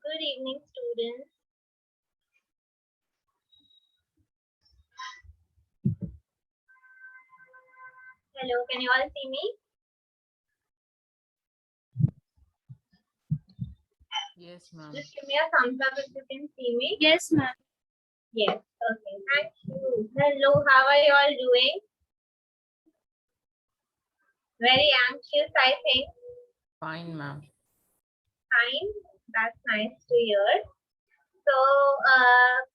Good evening, students. Hello, can you all see me? Yes, ma'am. Just give me a thumbs up if you can see me. Yes, ma'am. Yes, okay, thank you. Hello, how are you all doing? Very anxious, I think. Fine, ma'am. Fine, that's nice to hear. So,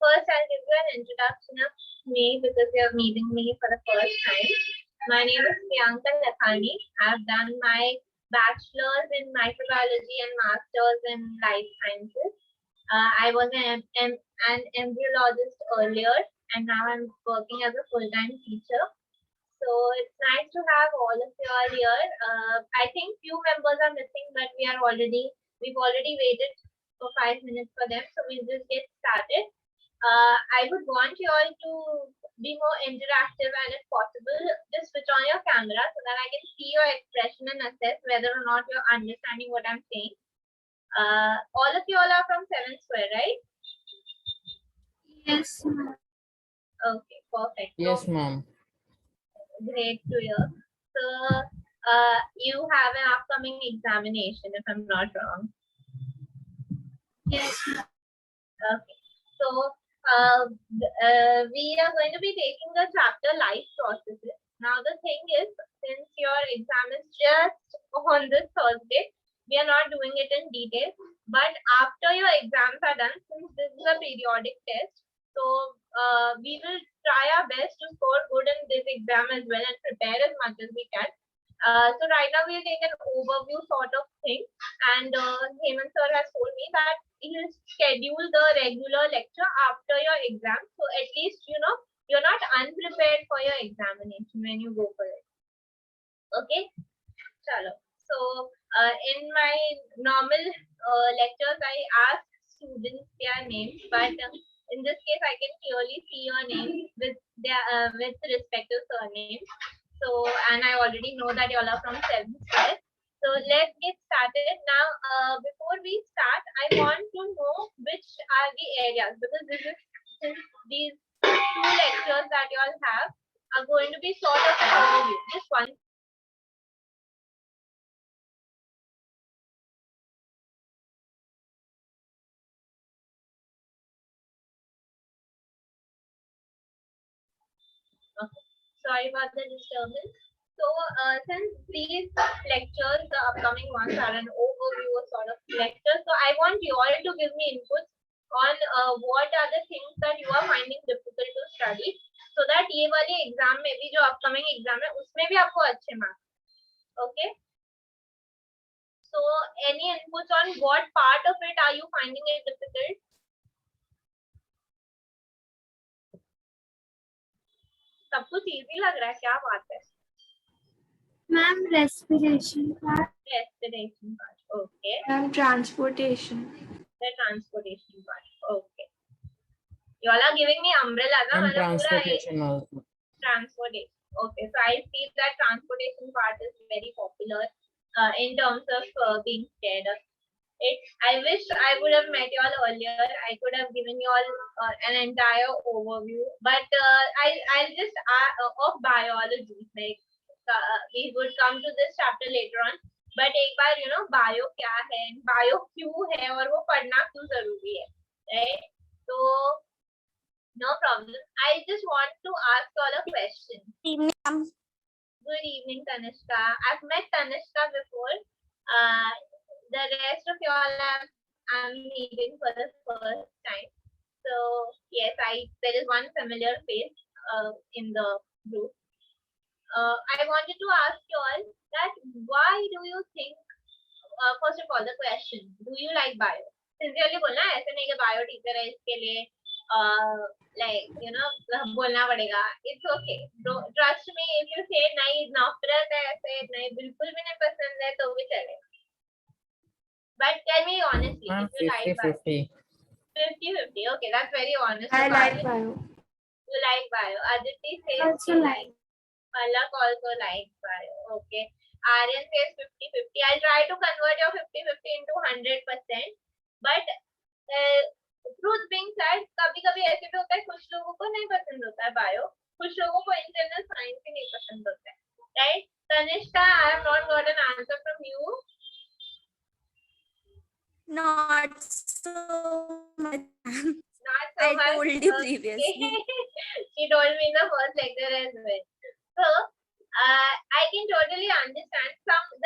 first I'll give you an introduction of me because you're meeting me for the first time. My name is Priyanka Lakhani. I've done my bachelor's in microbiology and master's in life sciences. I was an embryologist earlier, and now I'm working as a full-time teacher. So it's nice to have all of you all here. I think few members are missing, but we've already waited for 5 minutes for them, so we'll just get started. I would want you all to be more interactive, and if possible, just switch on your camera so that I can see your expression and assess whether or not you're understanding what I'm saying. All of you all are from 7th Square, right? Yes, ma'am. Okay, perfect. Yes, So, ma'am. great to hear. So, you have an upcoming examination, if I'm not wrong. Yes, ma'am. Okay. So, we are going to be taking the chapter life processes. Now, the thing is, since your exam is just on this Thursday, we are not doing it in detail. But after your exams are done, since this is a periodic test, so we will try our best to score good in this exam as well and prepare as much as we can. So right now we'll take an overview sort of thing, and Hemant sir has told me that he'll schedule the regular lecture after your exam, so at least you're not unprepared for your examination when you go for it. Okay, chalo. So in my normal lectures, I ask students their names, but in this case, I can clearly see your names with respective surnames. So, and I already know that you all are from 7th Square. So let's get started now. Before we start, I want to know which are the areas, because since these two lectures that you all have are going to be sort of an overview. Just one. Okay. Sorry about the disturbance. So, since these lectures, the upcoming ones are an overview sort of lecture, so I want you all to give me inputs on what are the things that you are finding difficult to study, so that ये वाले exam में भी जो upcoming exam है उसमें भी आपको अच्छे marks. Okay. So, any inputs on what part of it are you finding it difficult? सब कुछ easy लग रहा है, क्या बात है? Ma'am, respiration part. Respiration part. Okay. Ma'am, transportation. The transportation part. Okay. You all are giving me umbrella, na? And मतलब पूरा transportation also. transportation. Okay, so I see that transportation part is very popular in terms of being scared of it. I wish I would have met you all earlier. I could have given you all an entire overview, but I'll just of biology. Like we would come to this chapter later on. But एक बार bio क्या है, bio क्यों है और वो पढ़ना क्यों जरूरी है, right? So no problem. I just want to ask you all a question. Good evening, Tanishka. I've met Tanishka before. The rest of you all I'm meeting for the first time. So yes, there is one familiar face in the group. I wanted to ask you all that why do you think, first of all, the question, do you like bio? Sincerely बोलना है, ऐसे नहीं कि bio teacher है इसके लिए बोलना पड़ेगा. It's okay. Trust me, if you say नहीं नफरत है ऐसे नहीं बिल्कुल भी नहीं पसंद है तो भी चलेगा. But tell me honestly, Ma'am, if you like bio. 50-50. 50-50. Okay, that's very honest. I of like Aryan. bio. You like bio. Aditi says Also he like. Palak also likes bio. Okay. Aryan says 50-50. I'll try to convert your 50-50 into 100%. But truth being said, कभी कभी ऐसे भी होता है कुछ लोगों को नहीं पसंद होता है बायो, कुछ लोगों को इंटरनल साइंस ही नहीं पसंद होता है, right? Tanishka, I have not got an answer from you. Not so much. Not so I much. told you Okay. previously. She told me in the first lecture as well. So I can totally understand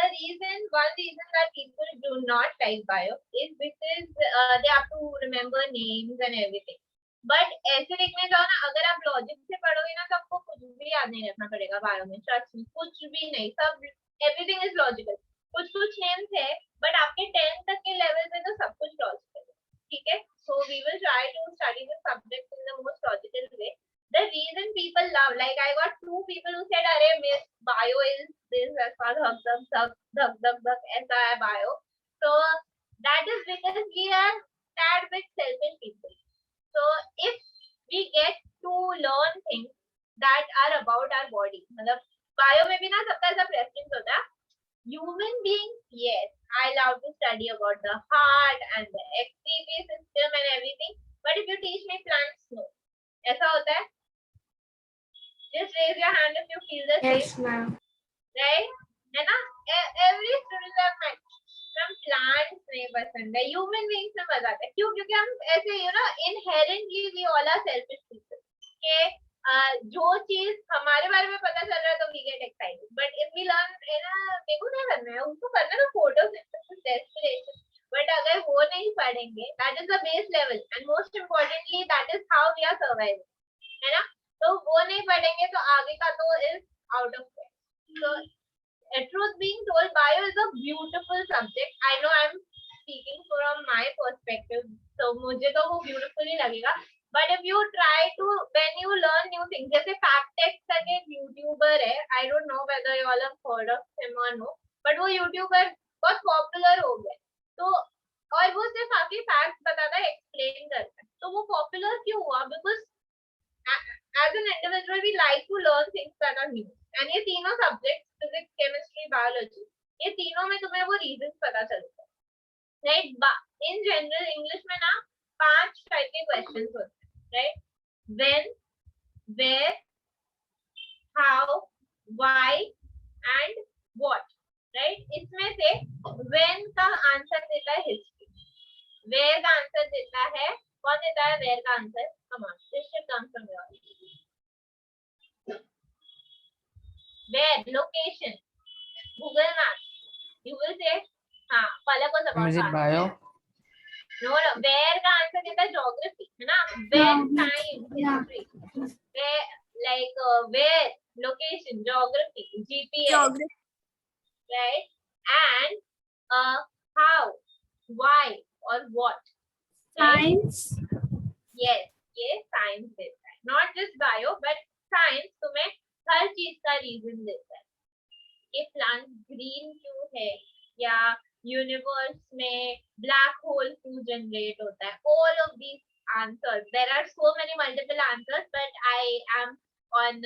the reason. One reason that people do not like bio is because they have to remember names and everything. But ऐसे लिखने जाओ ना, अगर आप logic से पढ़ोगे ना तो आपको कुछ भी याद नहीं रखना पड़ेगा बायो में, ट्रस्ट मी, कुछ भी नहीं, सब एवरीथिंग इज लॉजिकल. कुछ कुछ नेम्स है बट आपके 10 तक के लेवल पे तो सब कुछ लॉजिकल है, ठीक है? So we will try to study the subject in the most logical way. The reason people love, like I got 2 people who said, "Arey, miss, bio is this as far dhak aisa hai bio." So that is because we are tad bit selfish people. So if we get to learn things that are about our body, मतलब bio में भी ना सबका ऐसा preference होता है. Human beings, yes, I love to study about the heart and the excretory system and everything. But if you teach me plants, no. ऐसा होता है? Just raise your hand if you feel the same. Yes, ma'am. Right? है ना? Every student of mine from plants नहीं पसंद है. Human beings में मजा आता है. क्यों? क्योंकि हम ऐसे inherently we all are selfish people. के जो चीज हमारे बारे में पता चल रहा है तो we get excited. But if we learn, मेरे को नहीं करना है, उसको करना है तो photosynthesis, respiration. But अगर वो नहीं पढ़ेंगे, that is the base level, and most importantly, that is how we are surviving, है ना? तो वो नहीं पढ़ेंगे तो आगे का तो is out of place. So, truth being told, bio is a beautiful subject. I know I'm speaking from my perspective, so मुझे तो वो beautiful ही लगेगा. But if you try to, when you learn new things, जैसे FactTech करके YouTuber है, I don't know whether you all have heard of him or no, but वो YouTuber बहुत popular हो गया. तो और वो सिर्फ आपके facts बताता है, explain करता है. तो वो popular क्यों हुआ? Because as an individual we like to learn things that are new. And ये तीनों subjects, physics, chemistry, biology, ये तीनों में तुम्हें वो reasons पता चलता है. Right? In general English में ना 5 टाइप के questions होते हैं. Right? When, where, how, why and what. Right? इसमें से when का आंसर देता है history, where का आंसर देता है, कौन देता है where का answer? Come on, this should come from your. Where, location, Google Maps. You will say, हाँ, पलक was about Is it to answer. bio? No, where का आंसर देता है geography, है ना? Where, time, history. Where, like where, location, geography, GPS, Geography. right? And how, why or what. Right? Science. Yes, science देता है. Not just bio, but science तुम्हें हर चीज का reason देता है. कि प्लांट ग्रीन क्यों है, या यूनिवर्स में ब्लैक होल क्यों जनरेट होता है. All of these answers, there are so many multiple answers, but I am on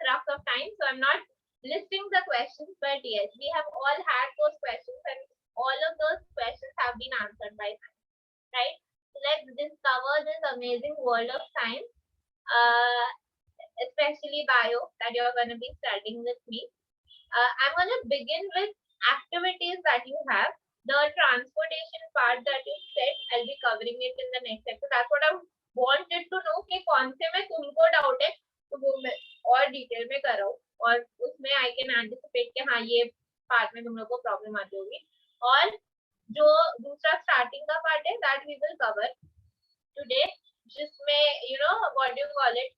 craft of time, so I'm not listing the questions, but yes, we have all had those questions and all of those questions have been answered by science, right? So let's discover this amazing world of science, especially bio that you're going to be studying with me. I'm going to begin with activities that you have. The transportation part that you said, I'll be covering it in the next episode. That's what I wanted to know कि कौन से में तुमको doubt है तो वो मैं और डिटेल में कर रहा हूँ, और उसमें I can anticipate कि हाँ ये पार्ट में तुम लोग को प्रॉब्लम आती होगी. और जो दूसरा स्टार्टिंग का पार्ट है that we will cover today, जिसमें what do you call it,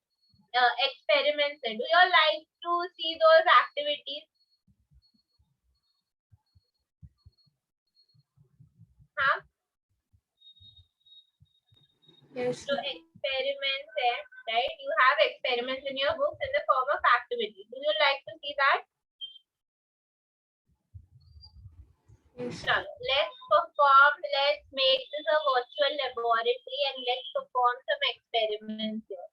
experiments है. Do you all like to see those activities? हाँ, Yes. so experiments है, right? You have experiments in your books in the form of activities. Do you like to see that? Yes. Chalo, let's perform. Let's make this a virtual laboratory and let's perform some experiments here.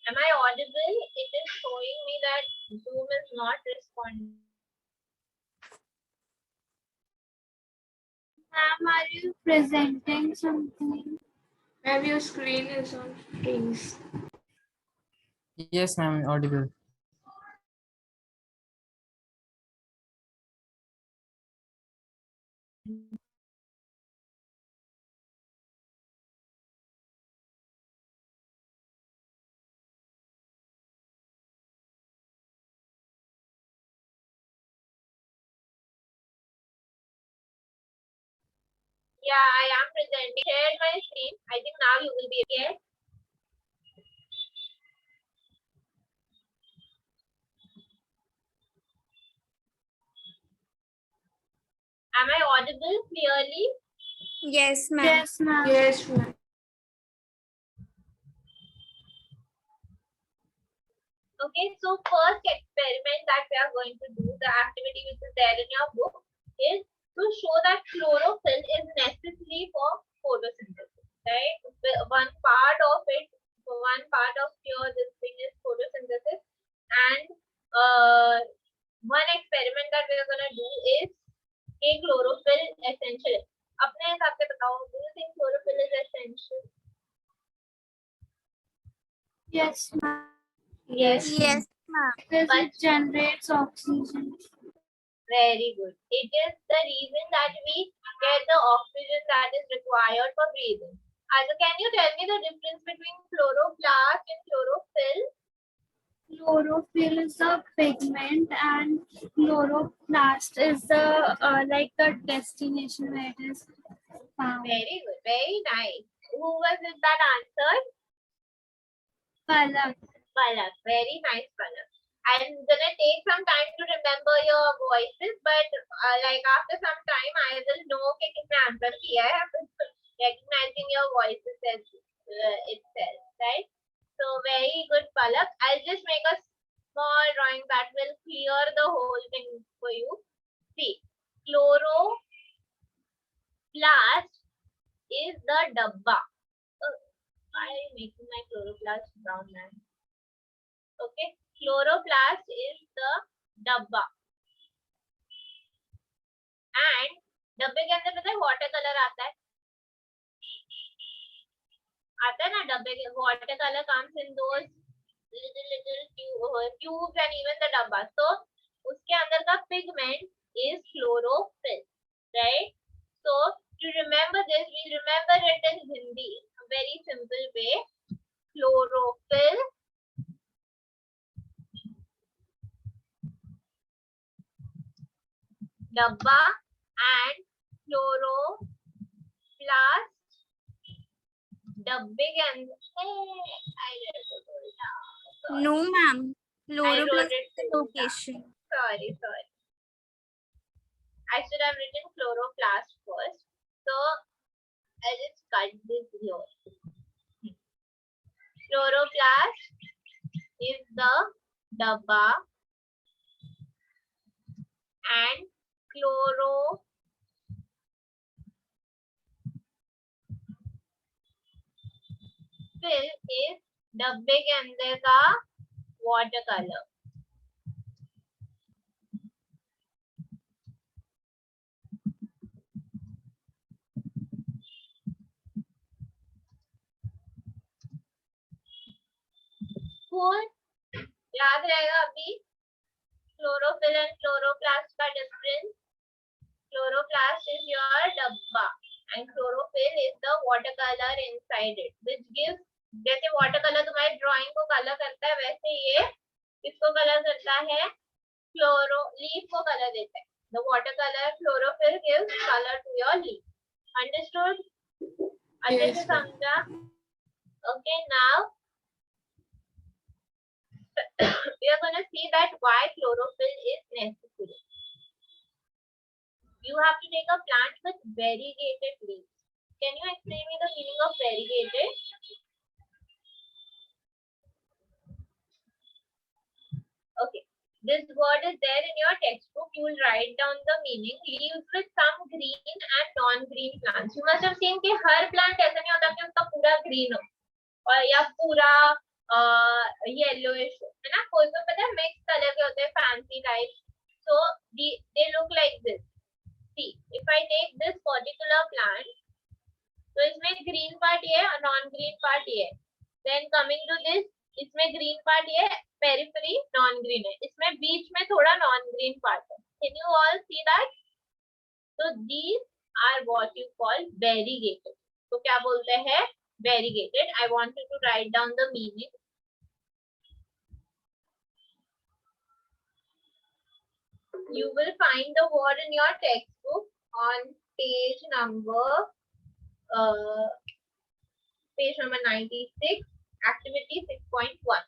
Am I audible? It is showing me that Zoom is not responding. Ma'am, are you presenting something? Ma'am, your screen is on freeze. Yes, ma'am, audible. Yeah, I am presenting. Shared my screen. I think now you will be here. Am I audible clearly? Yes, ma'am. Yes, ma'am. Yes, ma'am. Okay, so first experiment that we are going to do, the activity which is there in your book, is to show that chlorophyll is necessary for photosynthesis, right? One part of it, one part of your this thing is photosynthesis, and one experiment that we are going to do is a chlorophyll essential. अपने हिसाब से बताओ, do you think chlorophyll is essential? Yes, ma'am. Yes. Yes, ma'am. Because it generates oxygen. Very good. It is the reason that we get the oxygen that is required for breathing. Also, can you tell me the difference between chloroplast and chlorophyll? Chlorophyll is the pigment and chloroplast is the like the destination where it is found. Very good. Very nice. Who was it that answered? Palak. Palak. Very nice, Palak. I'm gonna take some time to remember your voices, but like after some time, I will know कि किसने answer किया है. Recognizing your voices as itself, right? So very good, Palak. I'll just make a small drawing that will clear the whole thing for you. See, chloroplast is the dabba. Why are you making my chloroplast brown, man? Okay, chloroplast is the dabba. And डब्बे के अंदर पता है water colour आता है ना डब्बे के water colour comes in those little tubes and even the dabba. So उसके अंदर का pigment is chlorophyll, right? So to remember this, we remember it in Hindi, a very simple way. Chlorophyll dabba and chloroplast डब्बे के अंदर No, ma'am. I wrote Chloroplast it is the location. sorry I should have written chloroplast first, so I just cut this here. Chloroplast is the dabba and chlorophyll is डब्बे के अंदर का water colour. Cool. याद रहेगा अभी chlorophyll and chloroplast का difference. Chloroplast is your dabba and chlorophyll is the watercolor inside it, which gives, जैसे watercolor तुम्हारी drawing को color करता है, वैसे ये किसको color करता है? leaf को color देता है. The watercolor chlorophyll gives color to your leaf. Understood? अच्छे से समझा? Okay, now we are going to see that why chlorophyll is necessary. You have to take a plant with variegated leaves. Can you explain me the meaning of variegated? Okay, this word is there in your textbook. You will write down the meaning. Leaves with some green and non-green plants. You must have seen कि हर plant ऐसा नहीं होता कि उसका पूरा green हो और या पूरा येलोइश, है ना, कोई कोई पता है मिक्स कलर के होते हैं, fancy type. So they look like this. See, if I take this particular plant, तो इसमें ग्रीन पार्ट ये है और नॉन ग्रीन पार्ट ये है. देन कमिंग टू दिस, इसमें ग्रीन पार्ट ये है, पेरिफेरी नॉन ग्रीन है, इसमें बीच में थोड़ा नॉन ग्रीन पार्ट है. Can you all see that? तो these are what you call variegated. तो क्या बोलते हैं? Variegated. I want you to write down the meaning. You will find the word in your textbook on page number 96, activity 6.1.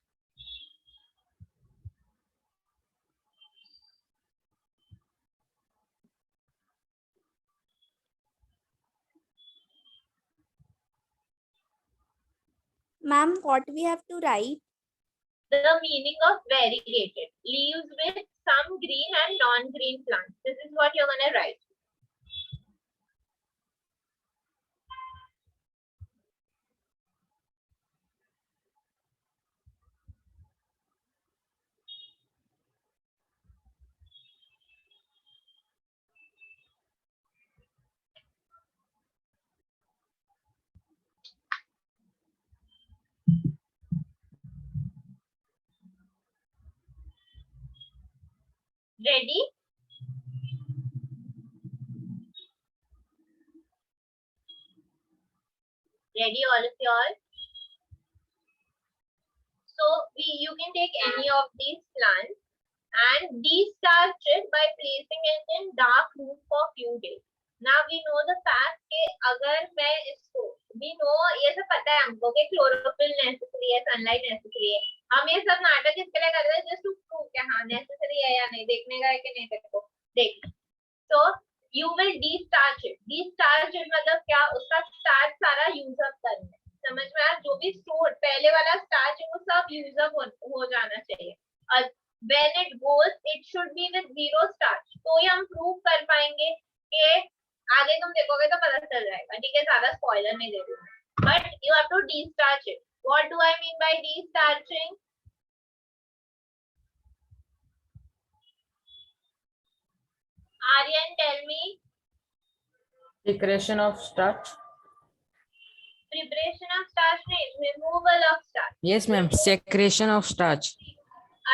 Ma'am, what we have to write? The meaning of variegated: leaves with some green and non-green plants. This is what you're gonna write. Ready? Ready, all of y'all? So you can take any of these plants and destarch it by placing it in dark room for few days. Now we know the fact कि अगर मैं इसको, we know, ये सब पता है हमको कि क्लोरोफिल नेसेसरी है, सनलाइट नेसेसरी है. हम ये सब नाटक किसके लिए कर रहे हैं? जस्ट टू प्रूव कि हाँ नेसेसरी है या नहीं, देखने का है कि नहीं देखो. देख, so you will destarch it. Destarch it मतलब क्या? उसका स्टार्च सारा यूज अप करना है. समझ में आया? जो भी स्टोर पहले वाला स्टार्च है वो सब यूज अप हो जाना चाहिए. और when it goes, it should be with zero starch. तो ये हम प्रूव कर पाएंगे कि आगे तुम देखोगे तो पता चल जाएगा. ठीक है, ज्यादा स्पॉइलर नहीं दे रही हूँ, but you have to destarch it. What do I mean by destarching? Aryan, tell me. Secretion of starch. Preparation of starch नहीं, removal of starch. Yes, ma'am. Secretion of starch.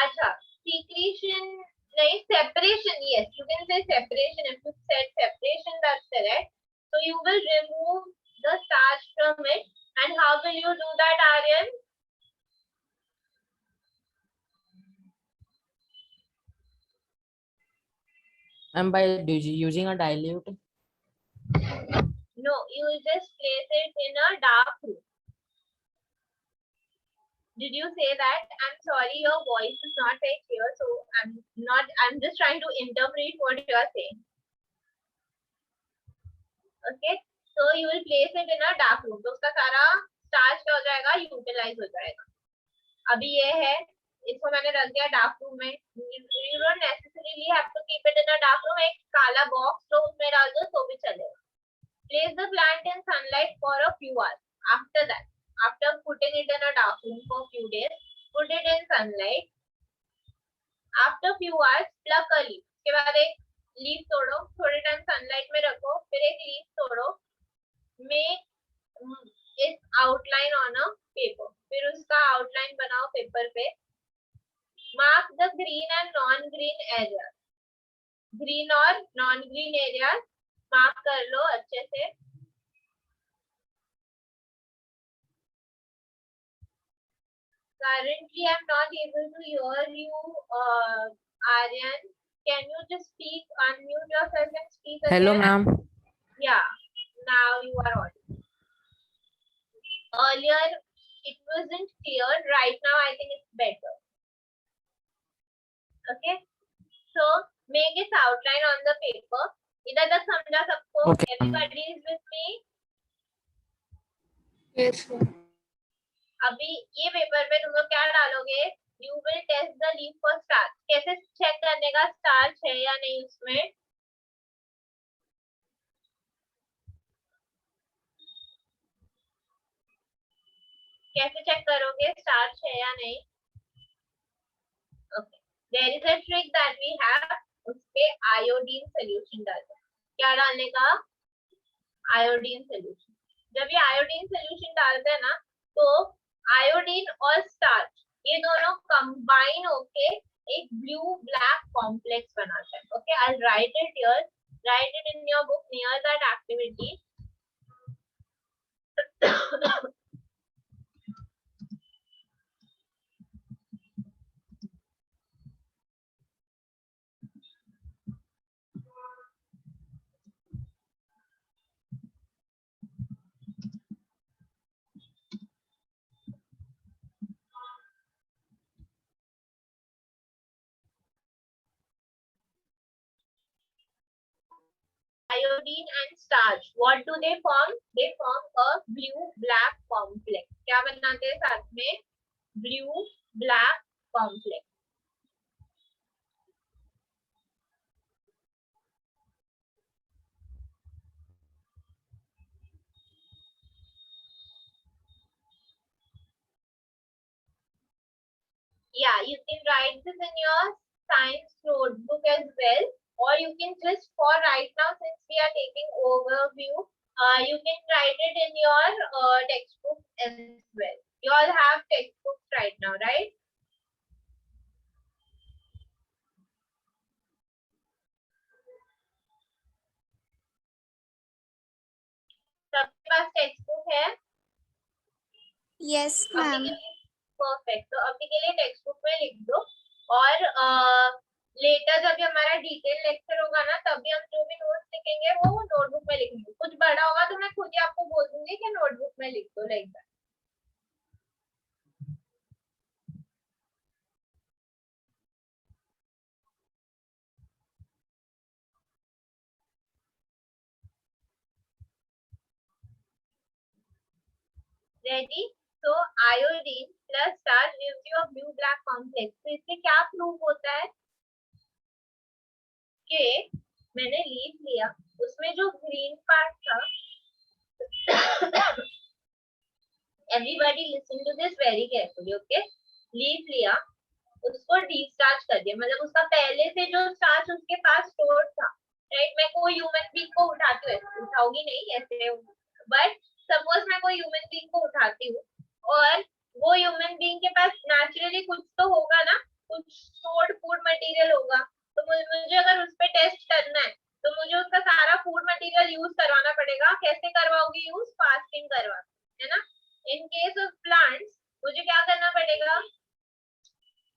अच्छा, secretion नहीं, separation. Yes, you can say separation. If you said separation, that's correct. So you will remove the starch from it. And how will you do that, Aryan? And by using a dilute. No, you will just place it in a dark room. Did you say that? I'm sorry, your voice is not very clear, so I'm just trying to interpret what you are saying. Okay, so you will place it in a dark room. तो उसका सारा starch क्या हो जाएगा? Utilise हो जाएगा. अभी ये है, इसको मैंने रख दिया डार्क रूम में. You don't necessarily have to keep it in a dark room. एक काला बॉक्स लो, उसमें डाल दो तो भी चलेगा. Place the plant in sunlight for a few hours. After that, after putting it in a dark room for a few days, put it in sunlight. After few hours, pluck a leaf. उसके बाद एक leaf तोड़ो, थोड़े time sunlight में रखो, फिर एक leaf तोड़ो. Make its outline on a paper. फिर उसका आउटलाइन बनाओ पेपर पे. Mark the green and non-green areas. Green और नॉन ग्रीन एरियाज मार्क कर लो अच्छे से. Currently, I'm not able to hear you, Aryan. Can you just speak, unmute yourself and speak again? Hello, ma'am. Yeah, now you are audible. Earlier, it wasn't clear. Right now, I think it's better. Okay, so make its outline on the paper. इधर तक समझा सबको? Okay. Everybody is with me? Yes, sir. अभी ये paper पे तुम लोग क्या डालोगे? You will test the leaf for starch. कैसे चेक करने का स्टार्च है या नहीं उसमें? कैसे चेक करोगे स्टार्च है या नहीं? Okay, there is a trick that we have, उस पे आयोडीन सॉल्यूशन डालते हैं। क्या डालने का? Iodine solution. जब ये आयोडीन सॉल्यूशन डालते हैं ना, तो आयोडीन और स्टार्च ये दोनों कंबाइन होके एक ब्लू ब्लैक कॉम्प्लेक्स बनाता है। Okay, I right it here, right it in your book near that activity. Iodine and starch, what do they form? They form a blue black complex. क्या बनाते हैं साथ में? Blue black complex. Yeah, you can write this in your science notebook as well, or you can just, for right now, since we are taking overview, you can write it in your textbook as well. You all have textbooks right now, right? सबके पास text book है? Yes, अभी ma'am. के लिए perfect, तो अभी के लिए text book में लिख दो, और लेटर जब भी हमारा डिटेल लेक्चर होगा ना, तब भी हम जो भी नोट्स लिखेंगे वो नोटबुक में लिखेंगे। कुछ बड़ा होगा तो मैं खुद ही आपको बोल दूंगी कि नोटबुक में लिख दो, लाइक दैट। रेडी? तो iodine plus starch gives you a blue black complex. तो इससे क्या प्रूव होता है कि मैंने लीफ लिया, उसमें जो ग्रीन पार्ट था, everybody listen to this very carefully, okay? Leaf लिया, उसको डीस्टार्च कर दिया, मतलब उसका पहले से जो स्टार्च उसके पास स्टोर था, राइट? मैं कोई ह्यूमन बीइंग को उठाती हूँ, उठाऊंगी नहीं ऐसे, बट सपोज मैं कोई ह्यूमन बीइंग को उठाती हूँ, और वो ह्यूमन बीइंग के पास नेचुरली कुछ तो होगा ना, कुछ स्टोर्ड फूड मटेरियल होगा। तो मुझे अगर उस पर टेस्ट करना है, तो मुझे उसका सारा फूड मटेरियल यूज करवाना पड़ेगा। कैसे करवाओगी यूज? फास्टिंग करवा, है ना? इन केस ऑफ प्लांट्स मुझे क्या करना पड़ेगा?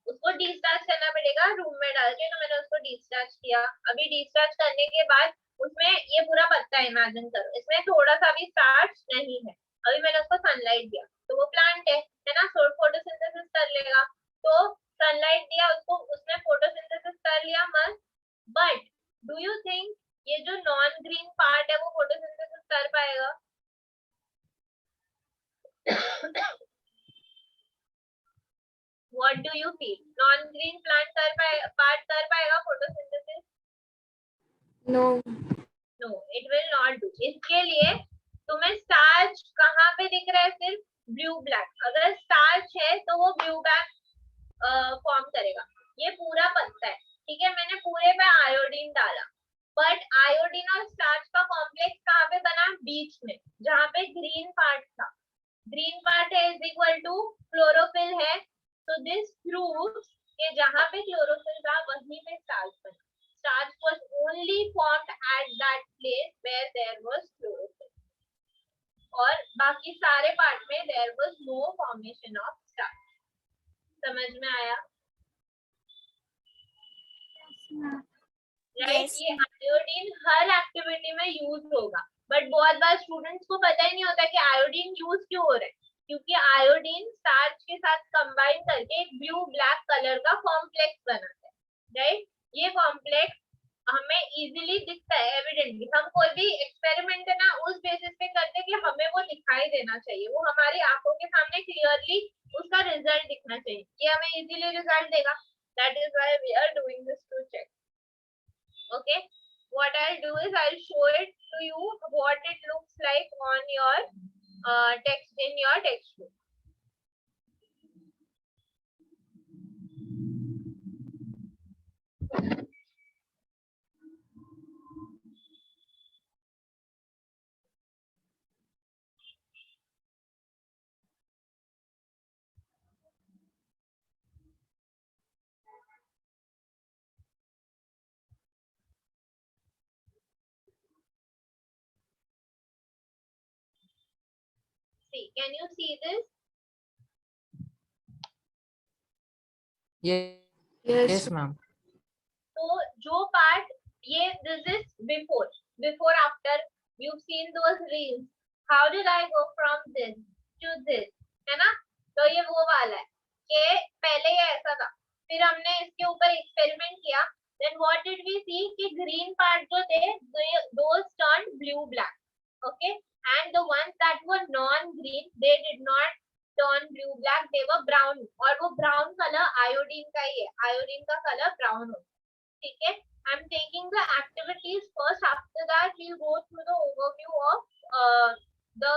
उसको डिस्चार्ज करना पड़ेगा रूम में डाल के। तो मैंने उसको डिस्चार्ज किया। अभी डिस्चार्ज करने के बाद उसमें ये पूरा पत्ता इमेजिन करो, इसमें थोड़ा सा भी स्टार्च नहीं है। अभी मैंने उसको सनलाइट दिया, तो वो प्लांट है ना, फोटोसिंथेसिस कर लेगा। तो सनलाइट दिया उसको, उसने फोटोसिंथेसिस कर लिया, मस्त। बट डू यू थिंक ये जो नॉन ग्रीन पार्ट है वो फोटोसिंथेसिस कर पाएगा? What do you feel? Non-green plant part कर पाएगा photosynthesis? No. No, it will not do. इसके लिए तुम्हें स्टार्च कहाँ पे दिख रहा है? सिर्फ ब्लू ब्लैक। अगर स्टार्च है तो वो ब्लू ब्लैक फॉर्म करेगा। ये पूरा पत्ता है, ठीक है? मैंने पूरे पे आयोडीन डाला, बट आयोडीन और स्टार्च का कॉम्प्लेक्स कहाँ पे बना? बीच में, जहाँ पे ग्रीन पार्ट था। ग्रीन पार्ट है इज इक्वल टू क्लोरोफिल है। तो दिस प्रूव्स कि जहां पे क्लोरोफिल था वहीं पे स्टार्च बना। Starch was only formed at that place where there was chlorophyll, और बाकी सारे पार्ट में there was no formation of starch. समझ में आया? राइट? Yes, ये आयोडीन हर एक्टिविटी में यूज होगा, बट बहुत बार स्टूडेंट्स को पता ही नहीं होता कि आयोडीन यूज क्यों हो रहा है, क्योंकि आयोडीन स्टार्च के साथ कंबाइन करके एक ब्लू ब्लैक कलर का कॉम्प्लेक्स बनाता है, राइट? ये कॉम्प्लेक्स हमें इजीली दिखता है, एविडेंटली। हम कोई भी एक्सपेरिमेंट है ना, उस बेसिस पे करते हैं कि हमें वो दिखाई देना चाहिए, वो हमारी आंखों के सामने क्लियरली उसका रिजल्ट दिखना चाहिए। ये हमें इजीली रिजल्ट देगा। That is why we are doing this to check. Okay, what I'll do is I'll show it to you what it looks like on your text in your textbook. Can you see this? Yes, Yes. yes, ma'am. तो जो part ये this is before after you've seen those reels. How did I go from this to this? है ना? तो ये वो वाला है कि पहले ये ऐसा था, फिर हमने इसके ऊपर एक्सपेरिमेंट किया. Then what did we see कि green part जो थे those turned blue black. Okay, and the ones that were non-green they did not turn blue black, they were brown. और वो brown color iodine का ही है, iodine का color brown होता है. ठीक है, I'm taking the activities first. After that, we'll go through the overview of the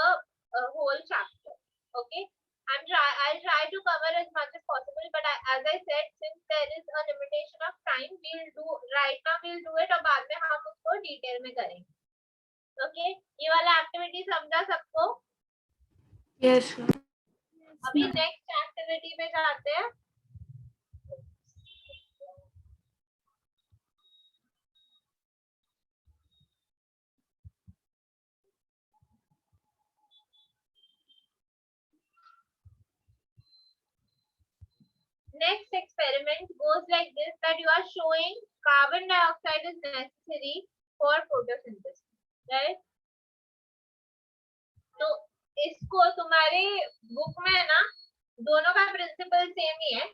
whole chapter. Okay, I'll try to cover as much as possible, but as I said, since there is a limitation of time, we'll do right now. We'll do it और बाद में हम उसको detail में करेंगे. Okay, ये वाला activity समझा सबको? Yes. अभी नेक्स्ट एक्टिविटी पे जाते हैं. Next experiment goes like this, that you are showing carbon dioxide is necessary for photosynthesis, right? तो इसको तुम्हारे बुक में ना दोनों का प्रिंसिपल सेम ही है.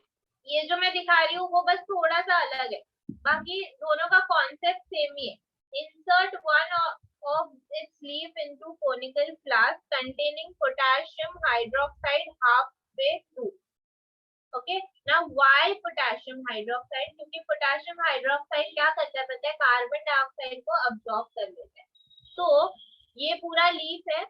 ये जो मैं दिखा रही हूँ वो बस थोड़ा सा अलग है, बाकी दोनों का कॉन्सेप्ट सेम ही है. Insert one of its leaf into conical flask containing potassium hydroxide halfway through. Okay, now why potassium hydroxide? क्योंकि potassium hydroxide क्या करता है पता है? कार्बन डाइऑक्साइड को अब्सॉर्ब कर लेता है. तो ये पूरा लीफ है,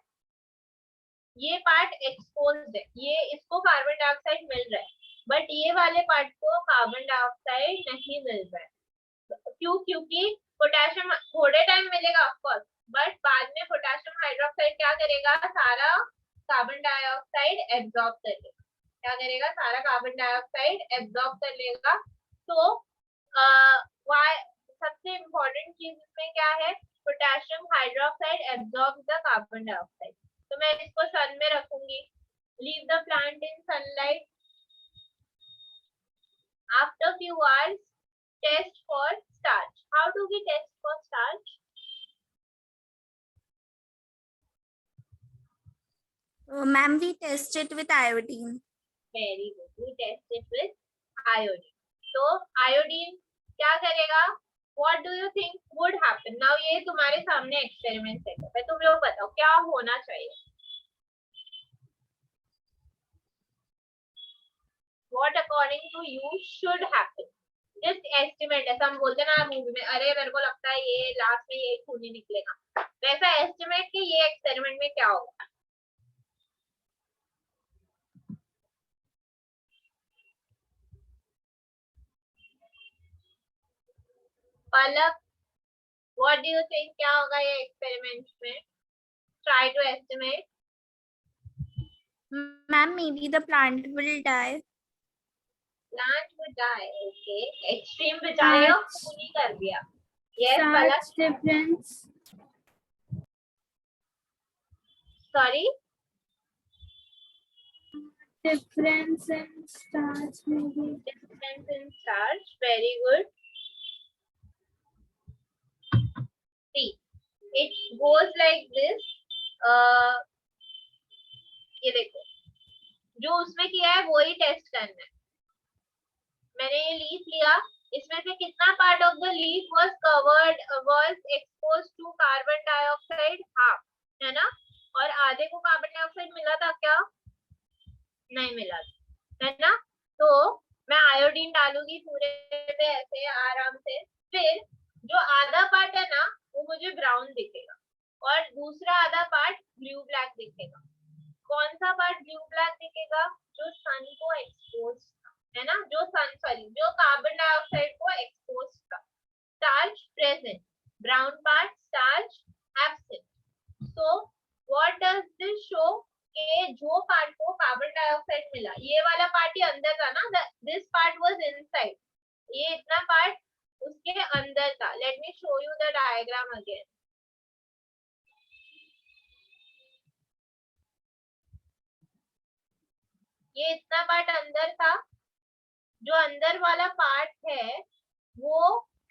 ये पार्ट एक्सपोज्ड है, ये इसको कार्बन डाइऑक्साइड मिल रहा है, बट ये वाले पार्ट को कार्बन डाइऑक्साइड नहीं मिल रहा है. क्यों? क्योंकि पोटेशियम थोड़े टाइम मिलेगा ऑफकोर्स, बट बाद में पोटेशियम हाइड्रोक्साइड क्या करेगा? सारा कार्बन डाइऑक्साइड एब्सॉर्ब कर लेगा. क्या करेगा? सारा कार्बन डाइऑक्साइड एब्सॉर्ब कर लेगा. तो सबसे इम्पोर्टेंट चीज इसमें क्या है? Potassium hydroxide absorb the carbon dioxide. तो मैं इसको सन में रखूंगी. Leave the plant in sunlight. After few hours test for starch. How do we test for starch? Ma'am, we test it with iodine. Very good. We test it with iodine. So iodine क्या करेगा? What do you think would happen? Now ये तुम्हारे सामने experiment है, मैं तुम लोग बताओ क्या होना चाहिए? What according to you should happen? Just estimate. ऐसा हम बोलते ना मूवी में, अरे मेरे को लगता है ये लास्ट में ये खून ही निकलेगा, वैसा एस्टिमेट कि ये एक्सपेरिमेंट में क्या होगा. पलक, what do you think क्या होगा ये एक्सपेरिमेंट में? Try to estimate. Ma'am, maybe the plant will die. Plant would die. Okay. Extreme बचाया, पूरी कर दिया. Yes, Palak. Starch difference. Sorry. Difference in starch maybe. Difference in starch. Very good. See, it goes like this. ये देखो, जो उसमें किया है वो ही टेस्ट करना है. मैंने ये लीफ लिया, इसमें से कितना part of the leaf was covered was exposed to carbon dioxide? Half, है ना? और आधे को कार्बन डाइऑक्साइड मिला था क्या? नहीं मिला, है ना? तो मैं आयोडीन डालूंगी पूरे पे ऐसे आराम से. फिर जो आधा पार्ट है ना वो मुझे ब्राउन दिखेगा और दूसरा आधा पार्ट ब्लू ब्लैक दिखेगा. कौन सा पार्ट ब्लू ब्लैक दिखेगा? जो सन को एक्सपोज था, है ना? जो कार्बन डाइऑक्साइड को एक्सपोज था. Starch present, brown part, starch absent. So what does this show? के जो पार्ट को कार्बन डाइऑक्साइड मिला, ये वाला पार्ट ही अंदर था ना, दिस पार्ट वाज इनसाइड, ये इतना पार्ट उसके अंदर था. Let me show you the diagram again. ये इतना पार्ट अंदर था, जो अंदर वाला पार्ट है वो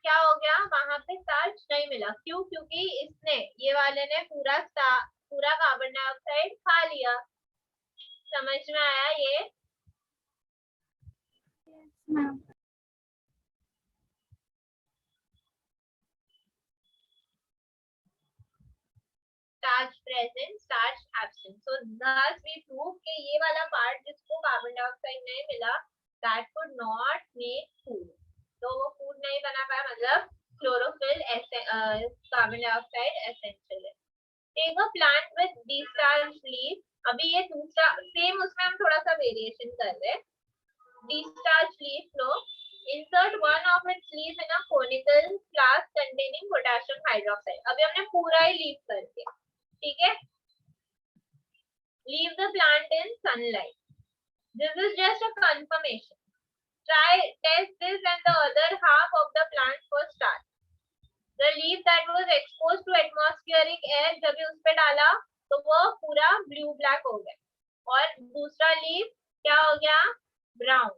क्या हो गया, वहां पे स्टार्च नहीं मिला। क्यों? क्योंकि इसने, ये वाले ने पूरा पूरा कार्बन डाइऑक्साइड खा लिया। समझ में आया ये? ma'am. Starch present, starch absent. So thus we prove कि ये वाला पार्ट जिसको कार्बन डाइऑक्साइड नहीं मिला, that could not make food. तो वो फूड नहीं बना पाया, मतलब क्लोरोफिल कार्बन डाइऑक्साइड एसेंशियल है। Take a plant with discharged leaf. अभी ये दूसरा सेम, उसमें हम थोड़ा सा वेरिएशन कर रहे हैं। Discharged leaf flow. Insert one of its leaves in a conical flask containing potassium hydroxide. अभी हमने पूरा ही लीफ कर दिया, ठीक है? Leave the plant in sunlight. This is just a confirmation. Test this and the other half of the plant for start. The leaf that was exposed to atmospheric air, जब उस पे डाला तो वो पूरा ब्लू ब्लैक हो गया, और दूसरा लीफ क्या हो गया, ब्राउन,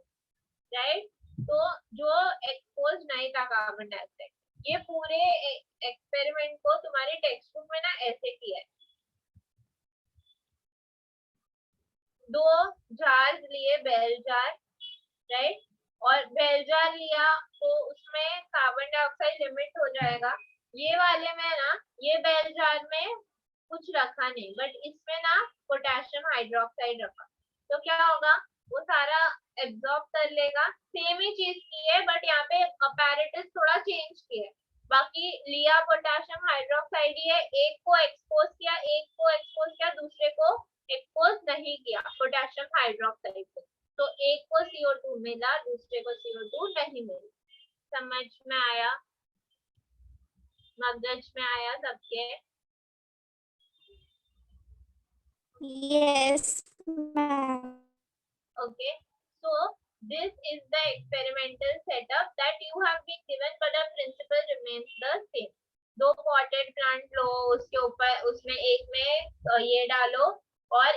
राइट? तो जो एक्सपोज नहीं था कार्बन डाइऑक्साइड, ये पूरे एक्सपेरिमेंट को तुम्हारे टेक्स्ट बुक में ना ऐसे किया है। 2 जार्स लिए, बेल जार, राइट? और बेल जार लिया तो उसमें कार्बन डाइऑक्साइड लिमिट हो जाएगा। ये वाले में ना, ये बेल जार में कुछ रखा नहीं, बट इसमें ना पोटेशियम हाइड्रोक्साइड रखा, तो क्या होगा, वो सारा एब्जॉर्ब कर लेगा। सेम ही चीज की है, बट यहाँ पे अपैरेटस थोड़ा चेंज किया है। बाकी लिया पोटेशियम हाइड्रोक्साइड ही है, एक को एक्सपोज किया, दूसरे को एक्सपोज नहीं किया पोटेशियम हाइड्रोक्साइड को, तो एक को CO2 मिला, दूसरे को CO2 नहीं मिला। समझ में आया? मगज में आया सबके? Yes, ma'am. Okay, so this is the experimental setup that you have been given, but the principle remains the same. 2 potted plant लो, उसके ऊपर उसमें एक में ये डालो, और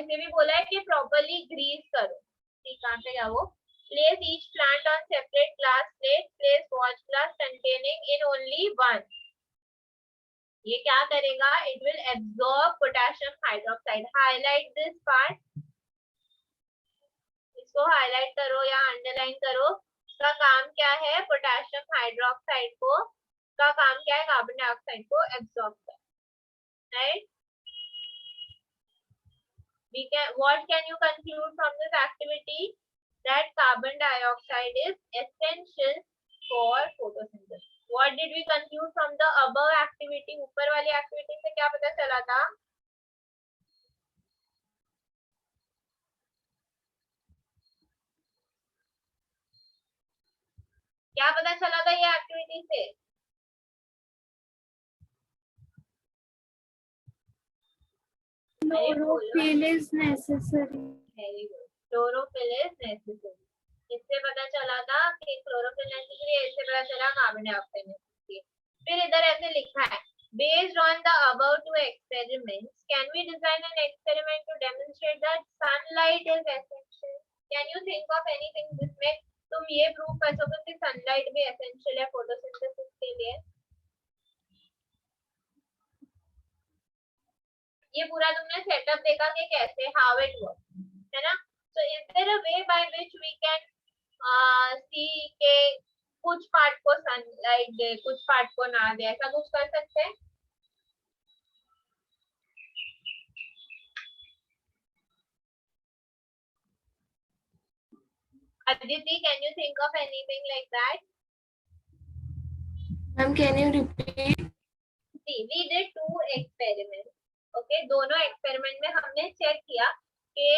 ऐसे भी बोला है कि properly grease करो। ठीक, कहाँ पे गया वो? Place each plant on separate glass plate. Place watch glass containing in only one. ये क्या करेगा? It will absorb potassium hydroxide. Highlight this part. इसको हाईलाइट करो या अंडरलाइन करो। इसका काम क्या है? पोटेशियम हाइड्रोक्साइड को, का काम क्या है? कार्बन डाइऑक्साइड को एब्सॉर्ब करना, right? What can you conclude from this activity? That carbon dioxide is essential for photosynthesis. What did we conclude from the above activity? ऊपर वाली एक्टिविटी से क्या पता चला था? क्या पता चला था ये एक्टिविटी से? Chlorophyll is necessary. Very good. Chlorophyll is necessary. इससे पता चला था कि क्लोरोफिल नेसेसरी है, इससे पता चला कार्बन डाइऑक्साइड नेसेसरी है। फिर इधर ऐसे लिखा है, based on the above 2 experiments, can we design an experiment to demonstrate that sunlight is essential? Can you think of anything जिसमें तुम ये प्रूव कर सको कि सनलाइट भी एसेंशियल है फोटोसिंथेसिस के लिए? ये पूरा तुमने सेटअप देखा कि कैसे, हाउ इट वर्क, है ना? So is there a way by which we can see के कुछ पार्ट को सनलाइट दे, कुछ पार्ट को ना दे, ऐसा कुछ कर सकते हैं? Aditi, can you think of anything like that? Ma'am, can you repeat? See, we did 2 experiments. Okay, दोनों एक्सपेरिमेंट में हमने चेक किया कि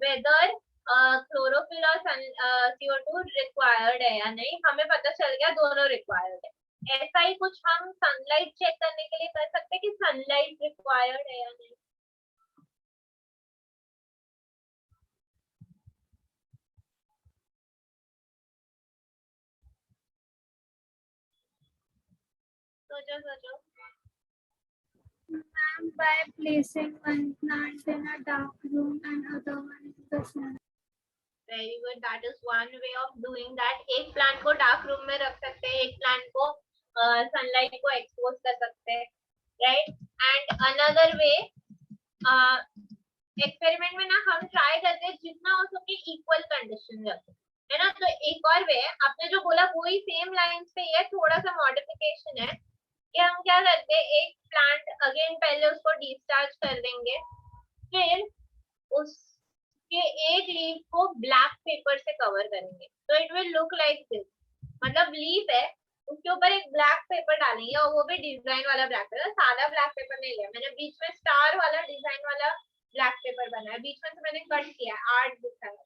वेदर क्लोरोफिल और CO2 रिक्वायर्ड है या नहीं। हमें पता चल गया दोनों रिक्वायर्ड है। ऐसा ही कुछ हम सनलाइट चेक करने के लिए कर सकते हैं कि सनलाइट रिक्वायर्ड है या नहीं। सोचो। Ma'am, by placing one plant in a dark room and other one in the sun. Very good, that is one way of doing that. एक प्लांट को डार्क रूम में रख सकते हैं, एक प्लांट को सनलाइट को एक्सपोज कर सकते हैं, right. And another way, experiment में ना हम ट्राई करते हैं जितना हो सके इक्वल कंडीशन रखें, है ना. तो एक और वे है, आपने जो बोला वही सेम लाइंस पे है, थोड़ा सा मॉडिफिकेशन है कि हम क्या करते हैं, एक प्लांट अगेन पहले उसको डिस्चार्ज कर देंगे, फिर उसके एक लीफ को ब्लैक पेपर से कवर करेंगे. तो it will look like this. मतलब लीफ है, उसके ऊपर एक ब्लैक पेपर डालेंगे और वो भी डिजाइन वाला ब्लैक पेपर, सादा ब्लैक पेपर नहीं लिया मैंने. बीच में स्टार वाला डिजाइन वाला ब्लैक पेपर बना है, बीच में से मैंने कट किया, आर्ट दिखाया.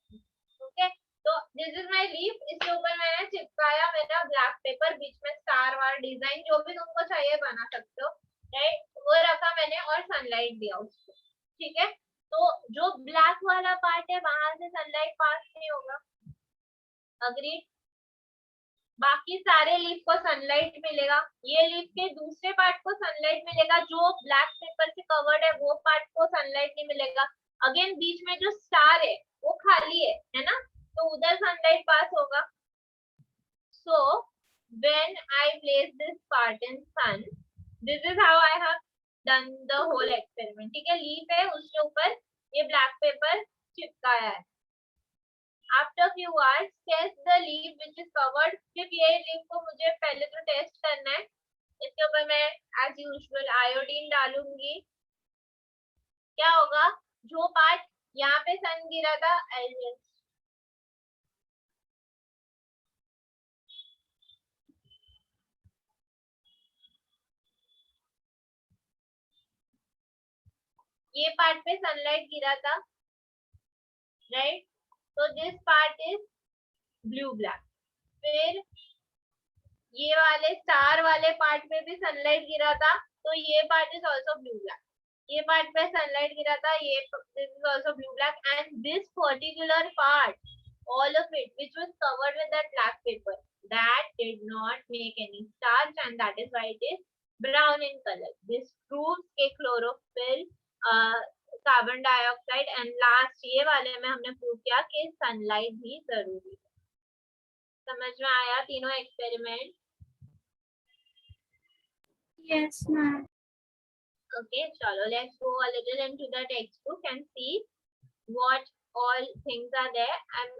ओके, तो दिस इज माय लीफ. इसके ऊपर मैंने चिपकाया मेरा ब्लैक पेपर, बीच में स्टार वाला डिजाइन, जो भी तुमको चाहिए बना सकते हो, राइट. वो रखा मैंने और सनलाइट दिया उसको, ठीक है. तो जो ब्लैक वाला पार्ट है वहां से सनलाइट पास नहीं होगा, अग्री. बाकी सारे लीफ को सनलाइट मिलेगा, ये लीफ के दूसरे पार्ट को सनलाइट मिलेगा, जो ब्लैक पेपर से कवर्ड है वो पार्ट को सनलाइट नहीं मिलेगा. अगेन बीच में जो स्टार है वो खाली है ना, तो उधर सनलाइट पास होगा. So when I place this part in sun, this is how I have done the whole experiment. ठीक है, लीफ है, उसके ऊपर ये ब्लैक पेपर चिपकाया है. After few hours, test the leaf which is covered. सिर्फ ये लीफ को मुझे पहले तो टेस्ट करना है. इसके ऊपर मैं as usual आयोडीन डालूंगी. क्या होगा, जो पार्ट यहाँ पे सन गिरा था, ये पार्ट पे सनलाइट गिरा था, राइट. तो this part is blue black. फिर ये वाले स्टार वाले पार्ट पे भी सनलाइट गिरा था, तो ये part is also blue black. ये पार्ट पे सनलाइट गिरा था, ये this is also blue black. And this particular part, all of it which was covered with that black paper, that did not make any starch, and that is why it is brown in color. This proves कि chlorophyll, carbon dioxide and last ये वाले में हमने prove किया कि sunlight भी जरूरी है. समझ में आया तीनों experiment? Yes, ma'am. Okay, chalo, let's go a little into the textbook and see what all things are there. And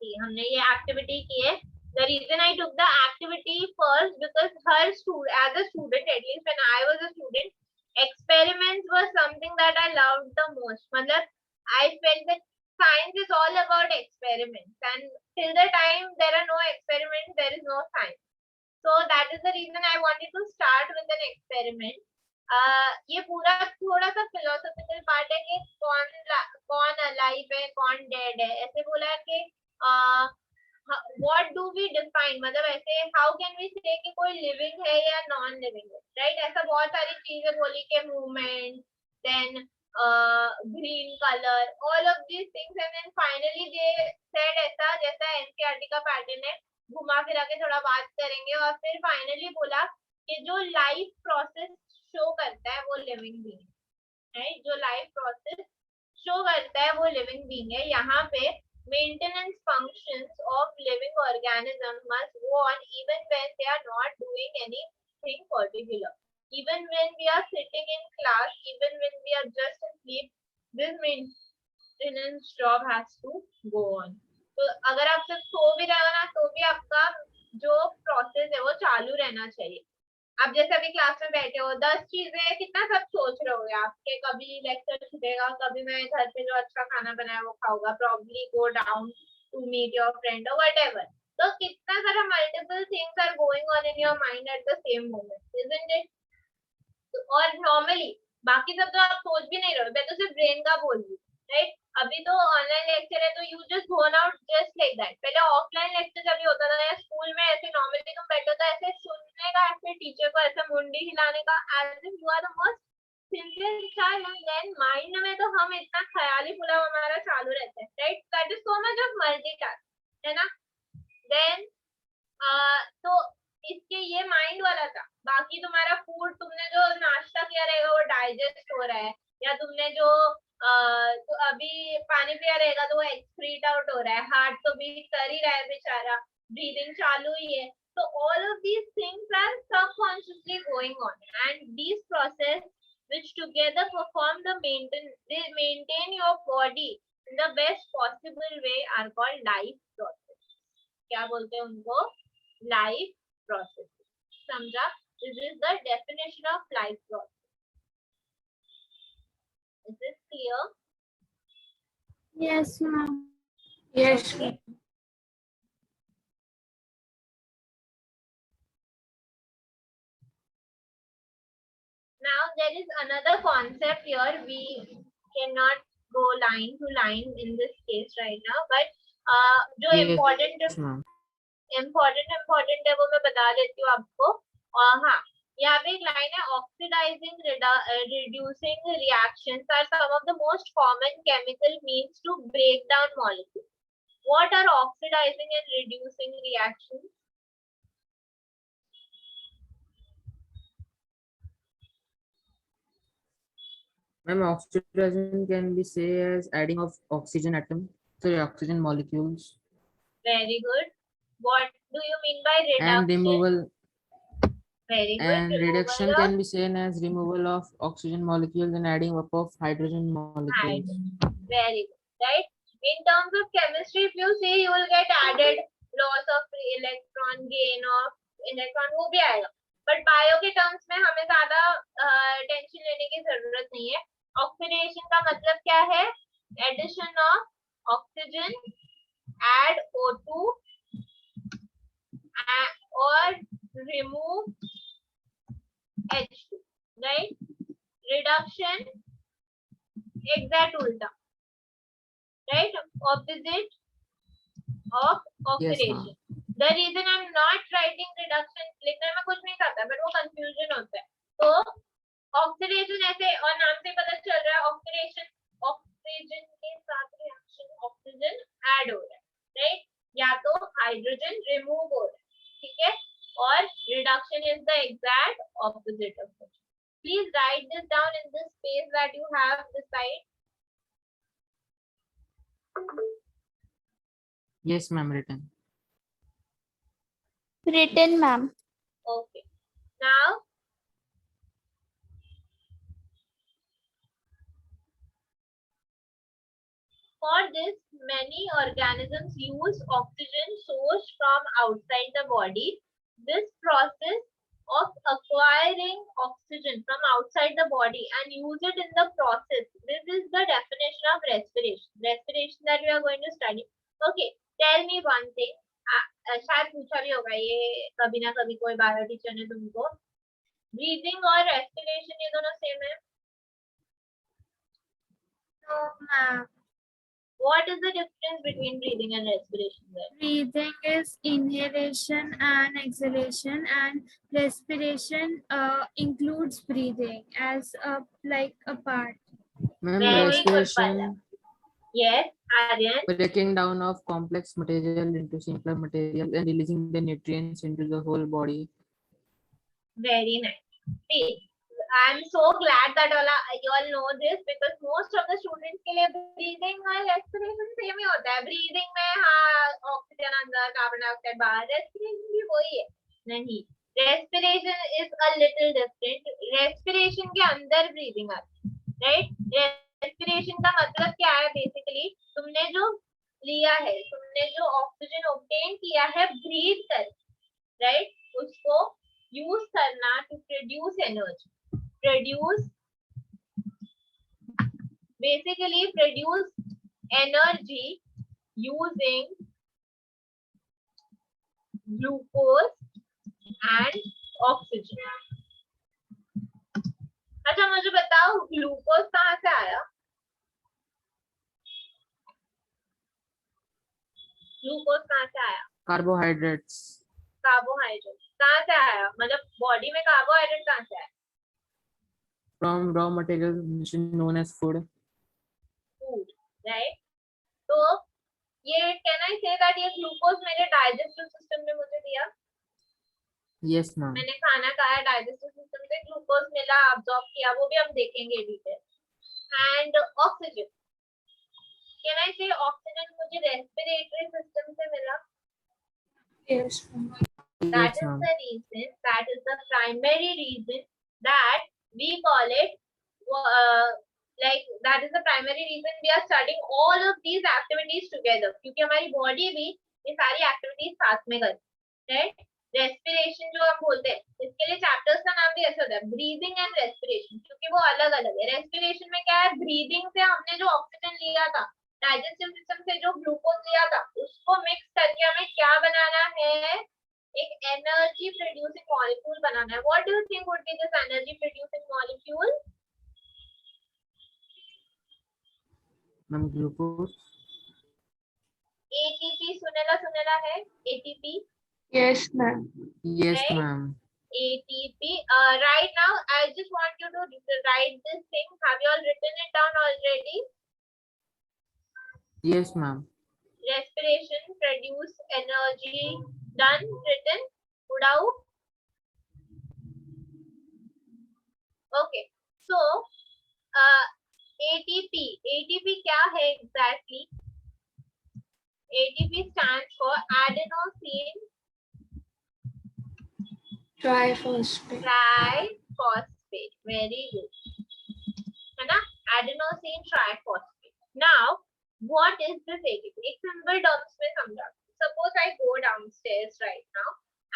see, हमने ये एक्टिविटी की है. The reason I took the activity first because her student, as a student, at least when I was a student, experiments were something that I loved the most. मतलब I felt that science is all about experiments, and till the time there are no experiments, there is no science. So that is the reason I wanted to start with an experiment. ये पूरा थोड़ा सा philosophical part है कि कौन alive है, कौन dead है. ऐसे बोला है कि what do we define, मतलब ऐसे how can we say कि कोई living है या non living है, right. ऐसा बहुत सारी चीजें बोली कि movement, then green color, all of these things, and then finally they said ऐसा जैसा NCERT का पैटर्न है, घुमा फिरा के थोड़ा बात करेंगे, और फिर फाइनली बोला कि जो लाइफ प्रोसेस शो करता है वो लिविंग बीइंग है, right? जो लाइफ प्रोसेस शो करता है वो लिविंग बीइंग है. यहाँ पे maintenance functions of living organisms must go on even when they are not doing anything particular. Even when we are sitting in class, even when we are just asleep, this maintenance job has to go on. तो अगर आप सिर्फ सो भी रहे हो ना, तो भी आपका जो प्रोसेस है वो चालू रहना चाहिए. आप जैसे अभी क्लास में बैठे हो, 10 चीजें कितना सब सोच रहे हो आपके, कभी लेक्चर छूटेगा, कभी मैं घर पे जो अच्छा खाना बनाया वो खाऊंगा, probably go down to meet your friend और व्हाटएवर. तो कितना सारा multiple things are going on in your mind at the same moment, isn't it? और नॉर्मली बाकी सब तो आप सोच भी नहीं रहे हो, मैं तो सिर्फ ब्रेन का बोल रही हूँ, राइट. अभी तो ऑनलाइन लेक्चर है तो you just gonna out just like that. पहले ऑफलाइन लेक्चर जब भी होता था या स्कूल में, ऐसे नॉर्मली तुम बैठे हो तो ऐसे सुनने का, ऐसे टीचर को ऐसे मुंडी हिलाने का, as if you are the most sincere child. Then mind में तो हम इतना ख्याली पुलाव हमारा चालू रहता है, right. That is so much of multitask, है ना. देन तो इसके ये माइंड वाला था, बाकी तुम्हारा फूड, तुमने जो नाश्ता किया रहेगा वो डाइजेस्ट हो रहा है, या तुमने जो तो अभी पानी पिया रहेगा तो वो एक्सक्रीट आउट हो रहा है, हार्ट तो बीट कर ही रहा है बेचारा, ब्रीदिंग चालू ही है. So all of these things are subconsciously going on, and these process which together perform they maintain your body in the best possible way are called life process. क्या बोलते हैं उनको? Life process. समझा? This is the definition of life process. Is this clear? Yes, ma'am. Yes. Now there is another concept here. We cannot go line to line in this case right now, but जो Yes, important ma'am. है वो मैं बता देती हूँ आपको. हाँ, यहाँ पे एक लाइन है, oxidising reducing reactions are some of the most common chemical means to break down molecules. What are oxidizing and reducing reactions? Ma'am, oxidation can be say as adding of oxygen molecules, Very good. What do you mean by and reduction? removal. Very good. And reduction Removal of can be seen as removal of oxygen molecules and adding up of hydrogen molecules. hydrogen. Very good. Right? In terms of chemistry, if you see, you will get added loss of electron, gain of electron, वो भी आएगा. But bio के terms में हमें ज़्यादा tension लेने की जरूरत नहीं है. Oxidation का मतलब क्या है? Addition of oxygen, add O2, or remove H2. Right? Reduction, exact ulta. Right? Opposite of oxidation. Yes, The reason I'm not writing reduction, लिखने में कुछ नहीं करता, but वो confusion होता है. तो oxidation ऐसे, और नाम से पता चल रहा है, oxidation, oxygen के साथ reaction oxygen add हो रहा है, right? या तो hydrogen remove हो रहा है, ठीक है? और reduction is the exact opposite of it. Please write this down in this space that you have beside. yes, ma'am, written. Written, ma'am. Okay. Now, for this, many organisms use oxygen sourced from outside the body. This process of acquiring oxygen from outside the body and use it in the process. This is the definition of respiration. Respiration that we are going to study. Okay, tell me one thing. शायद पूछा भी होगा ये कभी ना कभी कोई bio teacher ने तुमको. ब्रीदिंग और रेस्पिरेशन ये दोनों सेम है? No, ma'am. What is the difference between breathing and respiration then? Breathing is inhalation and exhalation, and respiration includes breathing as like a part. Ma'am, Very good, respiration, Yes, Aryan. breaking down of complex material into simpler material and releasing the nutrients into the whole body. Very nice. See, I'm so glad that you all know this, because most of the students के लिए breathing और respiration same ही होता है. Breathing में हाँ oxygen अंदर, carbon dioxide बाहर, respiration भी वही है. नहीं, respiration is a little different. Respiration के अंदर breathing आती है, right? Respiration का मतलब क्या है? Basically, तुमने जो लिया है, तुमने जो oxygen obtain किया है breathe कर, right? उसको use करना to produce energy. Basically produce energy using glucose and oxygen. अच्छा मुझे बताओ ग्लूकोज कहाँ से आया? ग्लूकोज कहाँ से आया? Carbohydrates. कार्बोहाइड्रेट कहाँ से आया? मतलब बॉडी में कार्बोहाइड्रेट कहाँ से आया? From raw materials which is known as food. Food, right? तो ये कैन आई से दैट ये ग्लूकोज मेरे डाइजेस्टिव सिस्टम ने मुझे दिया? Yes, ma'am. मैंने खाना खाया, डाइजेस्टिव सिस्टम से ग्लूकोज मिला, अब्सॉर्ब किया, वो भी हम देखेंगे detail. And oxygen, can I से ऑक्सीजन मुझे रेस्पिरेटरी सिस्टम से मिला. Yes, ma'am. That Yes, is ma'am. the reason, that is the primary reason that we call it like that is the primary reason we are studying all of these activities together, क्योंकि हमारी body भी ये सारी activities साथ में करती है. Right. Respiration जो हम बोलते हैं, इसके लिए चैप्टर्स का नाम भी ऐसा होता है, ब्रीदिंग एंड रेस्पिरेशन, क्योंकि वो अलग अलग है. रेस्पिरेशन में क्या है, ब्रीदिंग से हमने जो ऑक्सीजन लिया था, डाइजेस्टिव सिस्टम से जो ग्लूकोज लिया था, उसको मिक्स करके हमें क्या बनाना है, एक एनर्जी प्रोड्यूसिंग मॉलिक्यूल बनाना है. What do you think would be this energy producing molecule? Ma'am, glucose. ATP. सुनेला है ATP. Yes, ma'am. Yes, Right? ma'am. ATP. Right now, I just want you to write this thing. Have you all written it down already? Yes, ma'am. Respiration, produce energy. Done. Written. Put out. Okay. So, ATP. ATP क्या है exactly? ATP stands for adenosine Triphosphate. triphosphate. Very good. है ना? Adenosine triphosphate. Now, what is this ATP? एक simple terms में समझा. Suppose I go downstairs right now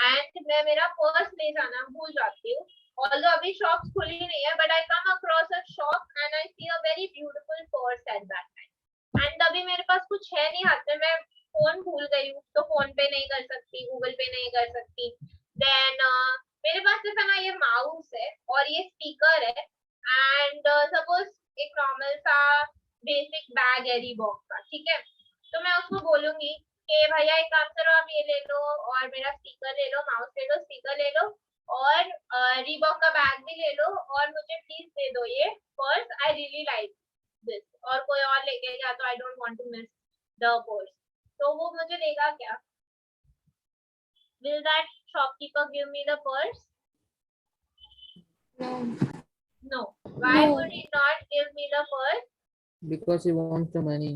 and मैं मेरा purse ले जाना भूल जाती हूँ. Although अभी shops खुली नहीं है, but I come across a shop and I see a very beautiful purse at that time. And अभी मेरे पास कुछ है नहीं हाथ में, मैं फोन भूल गई हूँ, तो फोन पे नहीं कर सकती, गूगल पे नहीं कर सकती. देन मेरे पास सिर्फ है ना ये माउस है और ये स्पीकर है एंड सपोज एक नॉर्मल सा बेसिक बैग है रीबॉक का. ठीक है, तो मैं उसको बोलूंगी कि भैया एक काम करो, आप ये ले लो और मेरा स्पीकर ले लो, माउस ले लो, स्पीकर ले लो और रीबॉक का बैग भी ले लो और मुझे प्लीज दे दो ये purse, I really like this. और कोई और लेके गया तो I don't want to miss the purse, तो वो मुझे देगा क्या? Will that shopkeeper give me the purse? No. No. Why No. would he not give me the purse? Because he wants the money.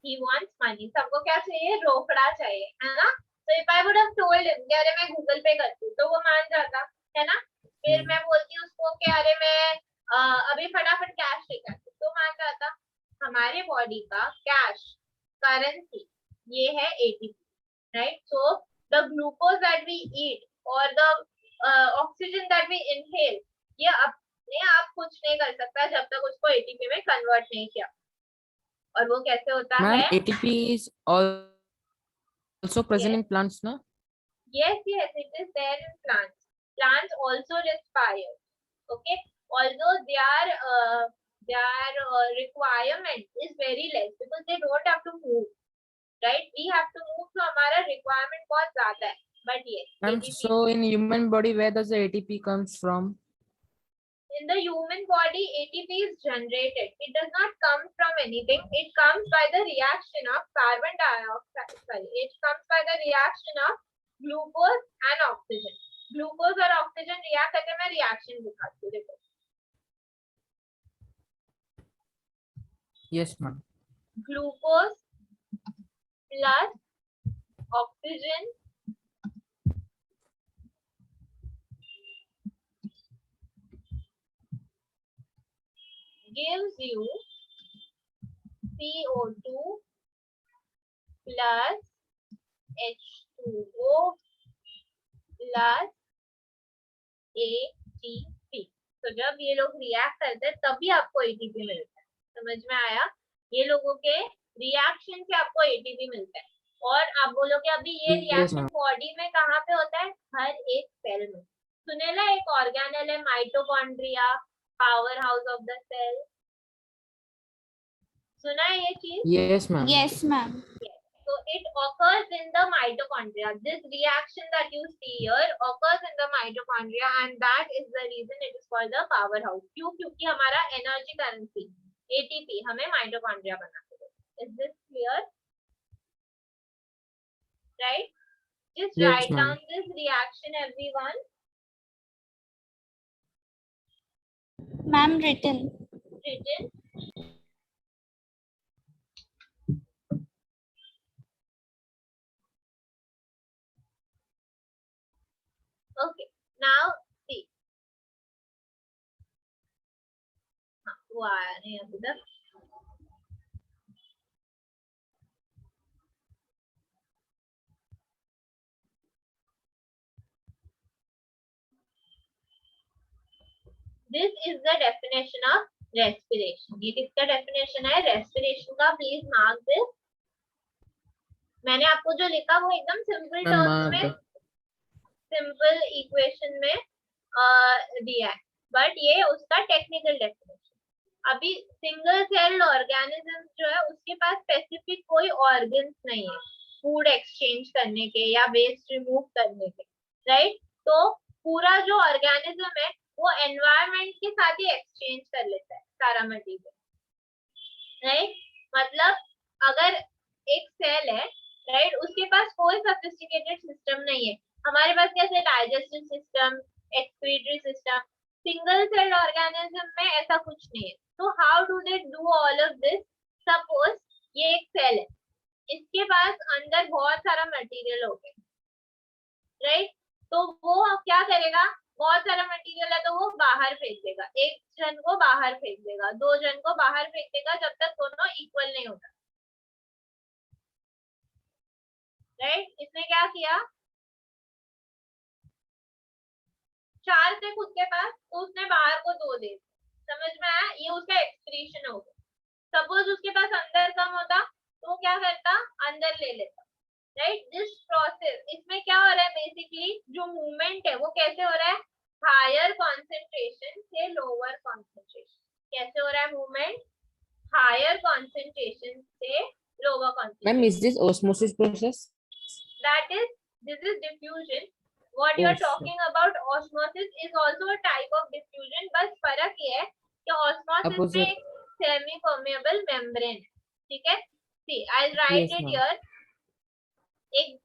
He wants money. सबको क्या चाहिए? रोकड़ा चाहिए, है ना? So if I would have told him कि अरे मैं गूगल पे करती हूँ, तो वो मान जाता, है ना? फिर मैं बोलती हूँ उसको कि अरे मैं अभी फटाफट कैश लेकर आती हूँ, तो मान जाता. हमारे बॉडी का कैश करेंसी ये है ATP, right? So the glucose that we eat or the oxygen that we inhale, ये अपने आप कुछ नहीं कर सकता जब तक उसको ATP में कन्वर्ट नहीं किया. और वो कैसे होता Ma'am, है? ATP is also present in plants, no? Yes, it is there in plants. Plants also respire. Okay, although their requirement is very less because they don't have to move. Right, we have to move, so हमारा requirement बहुत ज़्यादा है. But yes, Ma'am, ATP so in human body, where does the ATP comes from? in the human body, ATP is generated. It does not come from anything. It comes by the reaction of carbon dioxide. Sorry, it comes by the reaction of glucose and oxygen. Glucose और oxygen react करके मैं reaction दिखाती हूँ. देखो. Yes, ma'am. Glucose plus oxygen gives you CO2 plus H2O plus ATP. तो जब ये लोग रिएक्ट करते हैं तभी आपको ATP मिलता है. समझ में आया? ये लोगों के रिएक्शन से आपको ATP मिलता है. और आप बोलोगे अभी ये Yes, रिएक्शन ma'am. बॉडी में कहाँ पे होता है? हर एक सेल में. सुनेला एक ऑर्गेनेल है mitochondria, power house of the cell. सुना है ये चीज? Yes, ma'am. Yes, ma'am. So it occurs in the mitochondria. This reaction that you see here occurs in the mitochondria, and that is the reason it is called the powerhouse. क्यों? क्योंकि हमारा energy currency ATP हमें mitochondria बनाते हैं. Is this clear? Right? Just Yes, write ma'am. down this reaction, everyone. Ma'am, written. Written. Okay. Now see. वो आया नहीं अभी तक. This is the definition of respiration. ये किसका definition है respiration का? Please mark this. मैंने आपको जो लिखा वो एकदम simple Ma'am, terms में, simple equation में दिया है, but ये उसका technical definition. अभी सिंगल सेल ऑर्गेनिज्म जो है उसके पास स्पेसिफिक कोई ऑर्गन्स नहीं है फूड एक्सचेंज करने के या वेस्ट रिमूव करने के, राइट? तो पूरा जो ऑर्गेनिज्म है वो एनवायरनमेंट के साथ ही एक्सचेंज कर लेता है सारा मटेरियल, राइट? मतलब अगर एक सेल है, राइट, उसके पास कोई सोफिस्टिकेटेड सिस्टम नहीं है. हमारे पास कैसे digestive system, excretory system, single cell organism में ऐसा कुछ नहीं है. तो how do they do all of this? Suppose ये एक सेल है, इसके पास अंदर बहुत सारा मटेरियल हो गया, राइट? तो वो क्या करेगा? बहुत सारा मटेरियल है तो वो बाहर फेंक देगा, एक जन को बाहर फेंक देगा, दो जन को बाहर फेंक देगा, जब तक दोनों इक्वल नहीं होता, राइट? इसने क्या किया? 4 थे खुद के पास तो उसने बाहर को 2 दे. समझ में आया? ये उसका एक्सक्रीशन हो गया. सपोज उसके पास अंदर कम होता तो वो क्या करता? अंदर ले लेता, राइट? दिस प्रोसेस, इसमें क्या हो रहा है? बेसिकली जो मूवमेंट है वो कैसे हो रहा है? हायर कॉन्सेंट्रेशन से लोअर कॉन्सेंट्रेशन. कैसे हो रहा है मूवमेंट? हायर कॉन्सेंट्रेशन से lower Ma'am, concentration. is this osmosis process? That is, this is diffusion. What you are Oh, talking about osmosis is also a type of diffusion. बस फर्क ये है कि osmosis में Opposite. एक semi permeable membrane है, ठीक है? See, I'll write Yes, it ma'am. here. एक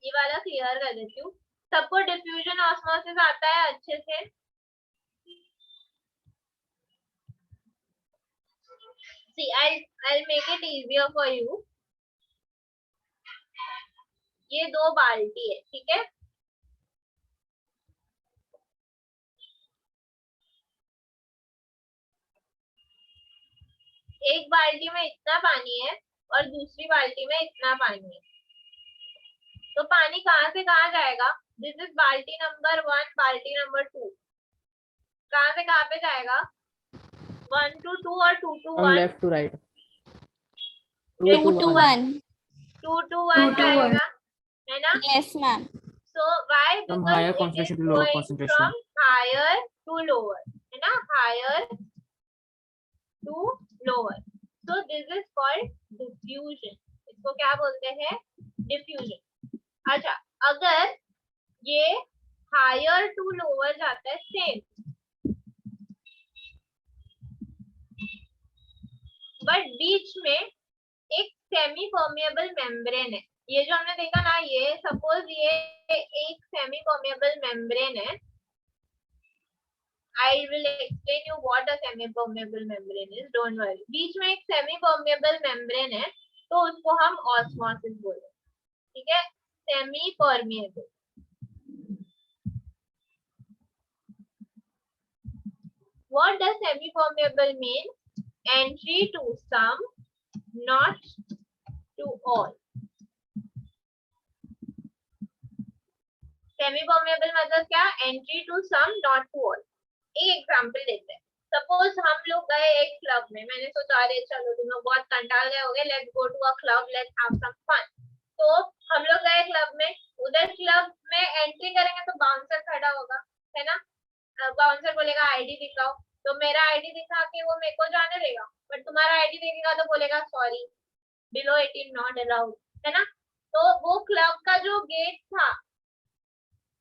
ये वाला क्लियर कर देती हूँ. सबको diffusion osmosis आता है अच्छे से? See, I'll make it easier for you. ये 2 बाल्टी है, ठीक है? एक बाल्टी में इतना पानी है और दूसरी बाल्टी में इतना पानी है. तो पानी कहाँ से कहाँ जाएगा? दिस इज बाल्टी नंबर 1, बाल्टी नंबर 2. कहाँ से कहाँ पे जाएगा? 1 to 2 और 2 to From 1. left to right. 2 to 1. 2 to 1 जाएगा, है ना? Yes, ma'am. So why? From Because higher it is concentration to lower going concentration. from higher to lower, है ना? Higher to lower. So this is called diffusion. इसको क्या बोलते हैं? Diffusion. अच्छा, अगर ये हायर टू लोअर जाता है सेम, बट बीच में एक सेमी परमेएबल मेम्ब्रेन है. ये जो हमने देखा ना, ये सपोज ये एक सेमी परमेएबल मेम्ब्रेन है. I will explain you what a semi permeable membrane is, don't worry. बीच में एक सेमी परमेएबल मेम्ब्रेन है तो उसको हम ऑस्मोसिस बोलते हैं, ठीक है? Semi permeable. What does semi-permeable mean? Entry to some, not to all. Semi-permeable मतलब क्या? Entry to some, not to all. एक एग्जांपल लेते हैं. सपोज हम लोग गए एक क्लब में. मैंने सोचा अरे चलो तुम लोग बहुत कंटाल गए होगे, let's go to a club, let's have some fun. तो हम लोग गए क्लब में. उधर क्लब में एंट्री करेंगे तो बाउंसर खड़ा होगा, है ना? बाउंसर बोलेगा आईडी दिखाओ, तो मेरा आईडी दिखा के वो मेरे को जाने देगा. बट तुम्हारा आईडी देखेगा तो बोलेगा सॉरी, बिलो 18 नॉट अलाउड, है ना? तो वो क्लब का जो गेट था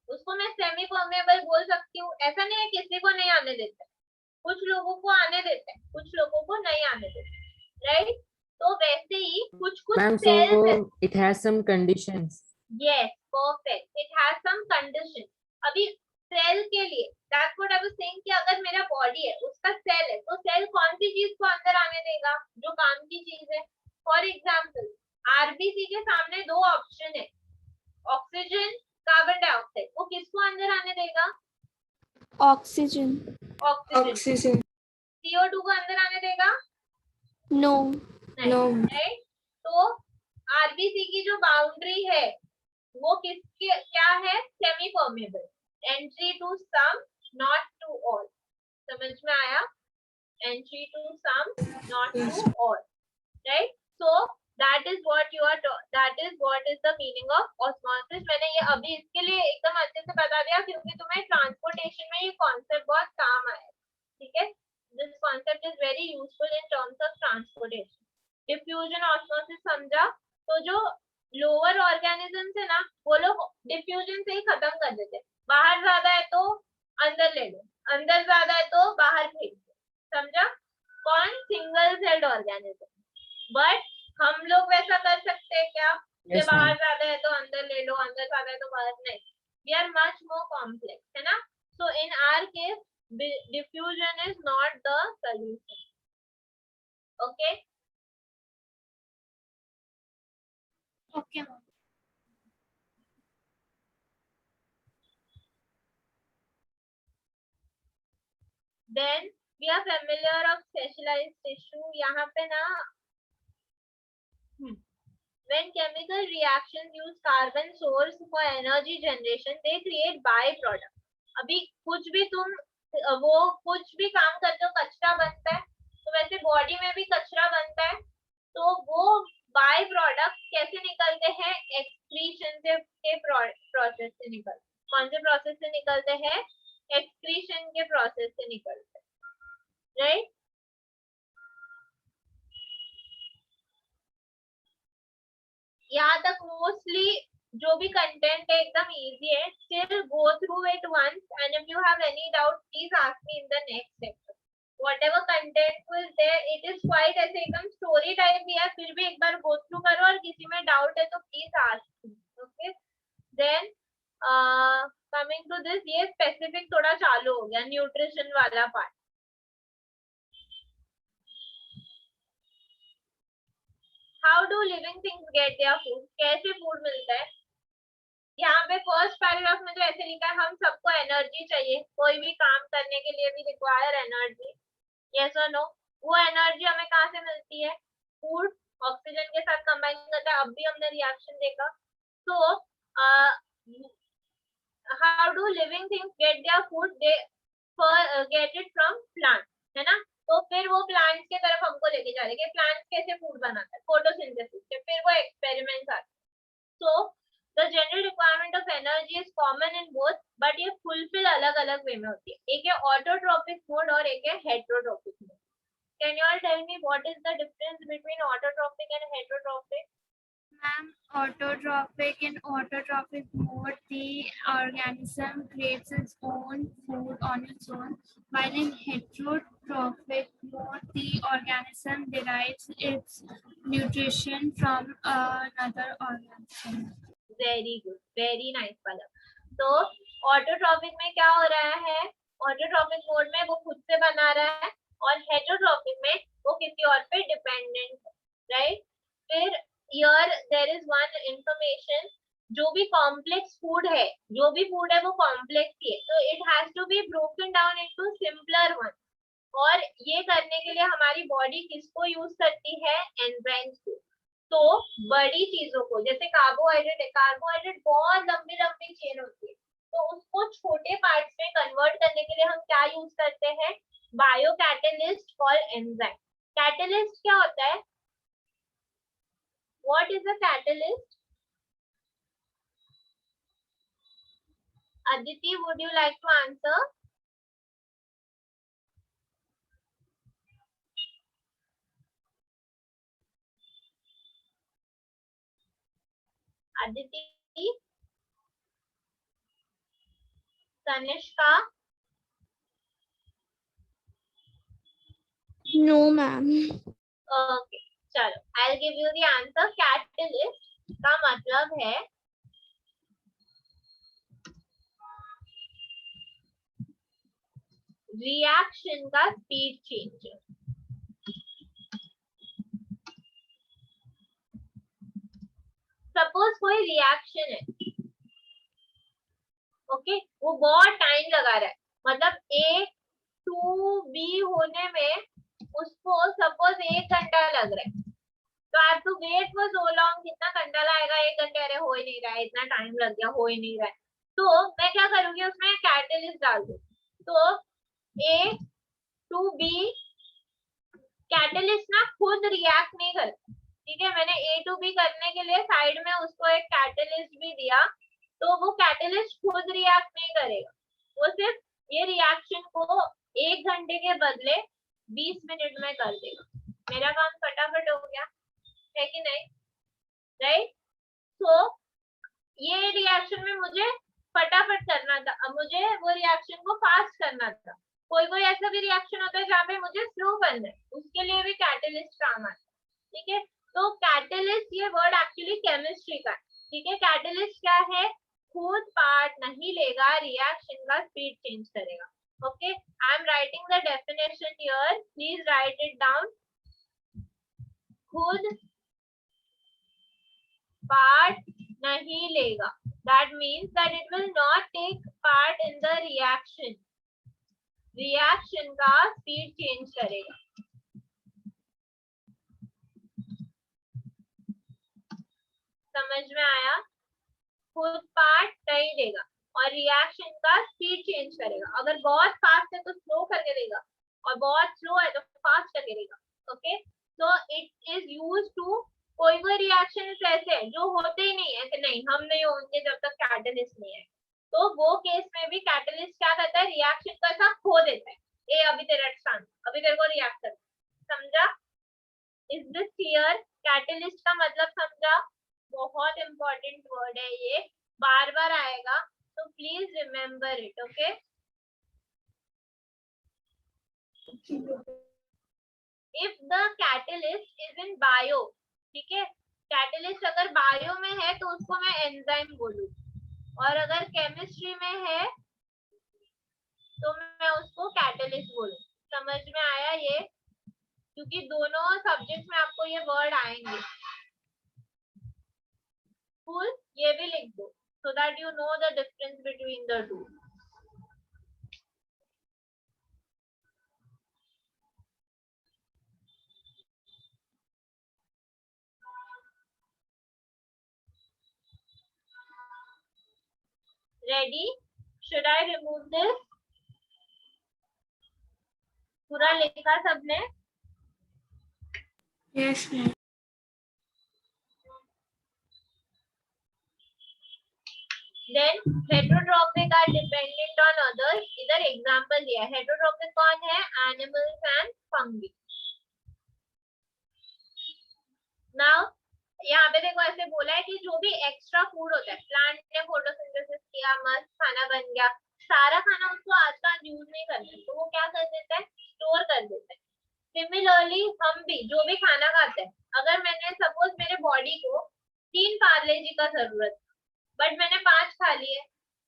उसको मैं सेमी परमेएबल बोल सकती हूँ. ऐसा नहीं है किसी को नहीं आने देते, कुछ लोगों को आने देते हैं, कुछ लोगों को नहीं आने देते, राइट? तो वैसे ही कुछ कुछ Ma'am, सेल्स है. so it has some conditions. Yes, perfect. It has some condition. अभी सेल के लिए that's what I was saying कि अगर मेरा बॉडी है उसका सेल है तो सेल कौन सी चीज को अंदर आने देगा जो काम की चीज है. फॉर एग्जाम्पल आरबीसी के सामने दो ऑप्शन है, ऑक्सीजन, कार्बन डाइऑक्साइड. वो किसको अंदर आने देगा? Oxygen. ऑक्सीजन. Oxygen. CO2 को अंदर आने देगा? No. नहीं. No. राइट. तो आरबीसी की जो बाउंड्री है वो किसके क्या है? Semi permeable. Entry to some not to all. समझ में आया? Entry to some not to all. Right. So that is what you are, that is what is the meaning of osmosis. मैंने ये अभी इसके लिए एकदम अच्छे से बता दिया क्योंकि तुम्हें ट्रांसपोर्टेशन में ये कॉन्सेप्ट बहुत काम आया. ठीक है. This concept is very useful in terms of transportation. Diffusion osmosis समझा. तो जो लोअर ऑर्गेनिजम्स है ना वो लोग डिफ्यूजन से ही खत्म कर देते. बाहर ज्यादा है तो अंदर ले लो, अंदर ज्यादा है तो बाहर फेंक दो. समझा? कौन? Single celled organism. बट हम लोग वैसा कर सकते हैं क्या? Yes, बाहर ma'am. ज्यादा है तो अंदर ले लो, अंदर ज्यादा है तो बाहर नहीं. We are much more complex, है ना. So in our case diffusion is not the solution. Okay. Okay, ma'am. Then we are familiar of specialized tissue. यहाँ पे ना when chemical reactions use carbon source for energy generation, they create byproduct. अभी कुछ भी तुम वो कुछ भी काम करते हो कचरा बनता है, तो वैसे बॉडी में भी कचरा बनता है. तो वो बाय प्रोडक्ट कैसे निकलते हैं? एक्सक्रीशन के प्रोसेस से निकलते. कौन से प्रोसेस से निकलते हैं? एक्सक्रीशन के प्रोसेस से निकलते हैं. राइट. यहाँ तक मोस्टली जो भी कंटेंट है एकदम इजी है. Still go through it once and if you have any doubt please ask me in the next section. whatever content was there it is quite ऐसे एकदम स्टोरी टाइप भी है, फिर भी एक बार गो थ्रू करो और किसी में डाउट है तो please ask me. Okay. Then coming to this, ये स्पेसिफिक थोड़ा चालू हो गया न्यूट्रिशन वाला part. How do living things get their food? कैसे फूड मिलता है? यहाँ पे फर्स्ट पैराग्राफ में जो ऐसे लिखा है हम सबको एनर्जी चाहिए, कोई भी काम करने के लिए भी रिक्वायर एनर्जी. यस और नो? वो एनर्जी हमें कहाँ से मिलती है? फूड ऑक्सीजन के साथ कंबाइन करता है. अब भी हमने रिएक्शन देखा. तो how do living things get their food? They get it from plant, है ना. तो फिर वो प्लांट्स के तरफ हमको लेके जा रहे हैं कि प्लांट्स कैसे फूड बनाता है, फोटोसिंथेसिस से. फिर वो एक्सपेरिमेंट्स आते हैं. So the general requirement of energy is common in both, but ये फुलफिल अलग अलग वे में होती है. एक है ऑटोट्रोपिक मोड और एक है heterotrophic mode. Can you all tell me what is the difference between autotrophic and heterotrophic? Ma'am, autotrophic, in autotrophic mode, the organism creates its own food on its own, while in heterotrophic mode, the organism derives its nutrition from another organism. Very good, very nice वाला. तो autotrophic में क्या हो रहा है? Autotrophic mode में वो खुद से बना रहा है और हेटरोट्रोपिक में वो किसी और पे डिपेंडेंट है. राइट. फिर here there is one information, जो भी कॉम्प्लेक्स फूड है, जो भी फूड है वो कॉम्प्लेक्स ही है, तो it has to be broken down into simpler one. और ये करने के लिए हमारी बॉडी किसको यूज करती है? एंजाइम्स को. तो बड़ी चीजों को, जैसे कार्बोहाइड्रेट है, कार्बोहाइड्रेट बहुत लंबी लंबी चेन होती है, तो उसको छोटे पार्ट्स में कन्वर्ट करने के लिए हम क्या यूज करते हैं? Bio catalyst called enzyme. Catalyst क्या होता है? What is a catalyst? Aditi, would you like to answer? Aditi, Tanishka, No, ma'am. okay, चलो, I will give you the answer. Catalyst का मतलब है रिएक्शन का स्पीड चेंज. सपोज कोई reaction है, ओके, वो बहुत टाइम लगा रहा है, मतलब A to B होने में उसको सपोज 1 घंटा लग रहा है, तो I have to wait for so long. कितना घंटा लगेगा? 1 घंटे. अरे हो ही नहीं रहा है, इतना टाइम लग गया, हो ही नहीं रहा है. तो मैं क्या करूंगी, उसमें कैटलिस्ट डाल दूं. तो A to B कैटलिस्ट ना खुद रिएक्ट नहीं करता, ठीक है. मैंने A to B करने के लिए साइड में उसको एक कैटलिस्ट भी दिया, तो वो कैटलिस्ट खुद रिएक्ट नहीं करेगा, वो सिर्फ ये रिएक्शन को 1 घंटे के बदले 20 मिनट में कर देगा. मेरा काम फटाफट हो गया, है कि नहीं? राइट. तो ये रिएक्शन में मुझे फटाफट करना था, अब मुझे वो रिएक्शन को फास्ट करना था. कोई कोई ऐसा भी रिएक्शन होता है जहाँ पे मुझे स्लो करना है, उसके लिए भी कैटलिस्ट काम आता है, ठीक है. तो कैटलिस्ट ये वर्ड एक्चुअली केमिस्ट्री का है, ठीक है. कैटलिस्ट क्या है? खुद पार्ट नहीं लेगा, रिएक्शन का स्पीड चेंज करेगा. Okay, I am writing the definition here, please right it down. खुद पार्ट नहीं लेगा, that means that it will not take part in the reaction. Reaction का स्पीड चेंज करेगा. समझ में आया? खुद पार्ट नहीं लेगा और रिएक्शन का स्पीड चेंज करेगा. अगर बहुत फास्ट है तो स्लो करके देगा, और बहुत स्लो है तो फास्ट करके देगा. ओके, तो इट इज यूज्ड टू, कोई कोई रिएक्शन ऐसे है जो होते ही नहीं है कि नहीं हम नहीं होंगे जब तक कैटलिस्ट नहीं है, तो वो केस में भी कैटलिस्ट क्या करता है? रिएक्शन को ऐसा खो देता है. ए अभी तेरा स्थान, अभी तेरे को रिएक्ट करना. समझा? Is this clear? कैटलिस्ट का मतलब समझा? बहुत इंपॉर्टेंट वर्ड है ये, बार बार आएगा, तो please remember it. Okay, if the catalyst is in bio, ठीक है, कैटलिस्ट अगर बायो में है तो उसको मैं एंजाइम बोलूँ, और अगर केमिस्ट्री में है तो मैं उसको कैटलिस्ट बोलूँ. समझ में आया ये? क्योंकि दोनों सब्जेक्ट में आपको ये वर्ड आएंगे. फुल ये भी लिख दो so that you know the difference between the two. Ready? Should I remove this? पूरा लिखा सबने? Yes, ma'am. Then heterotrophic are dependent on others. इधर एग्जांपल दिया है. हेटेरोट्रॉपिक कौन है? Animals and fungi. नाउ यहाँ पे देखो ऐसे बोला है कि जो भी एक्स्ट्रा फूड होता है, प्लांट ने फोटोसिंथेसिस किया, मस्त खाना बन गया, सारा खाना उसको आज का यूज नहीं करना, तो वो क्या कर देता है? स्टोर कर देता है. सिमिलरली हम भी जो भी खाना खाते हैं, अगर मैंने सपोज मेरे बॉडी को 3 पार्ले जी का जरूरत, बट मैंने 5 खा लिए,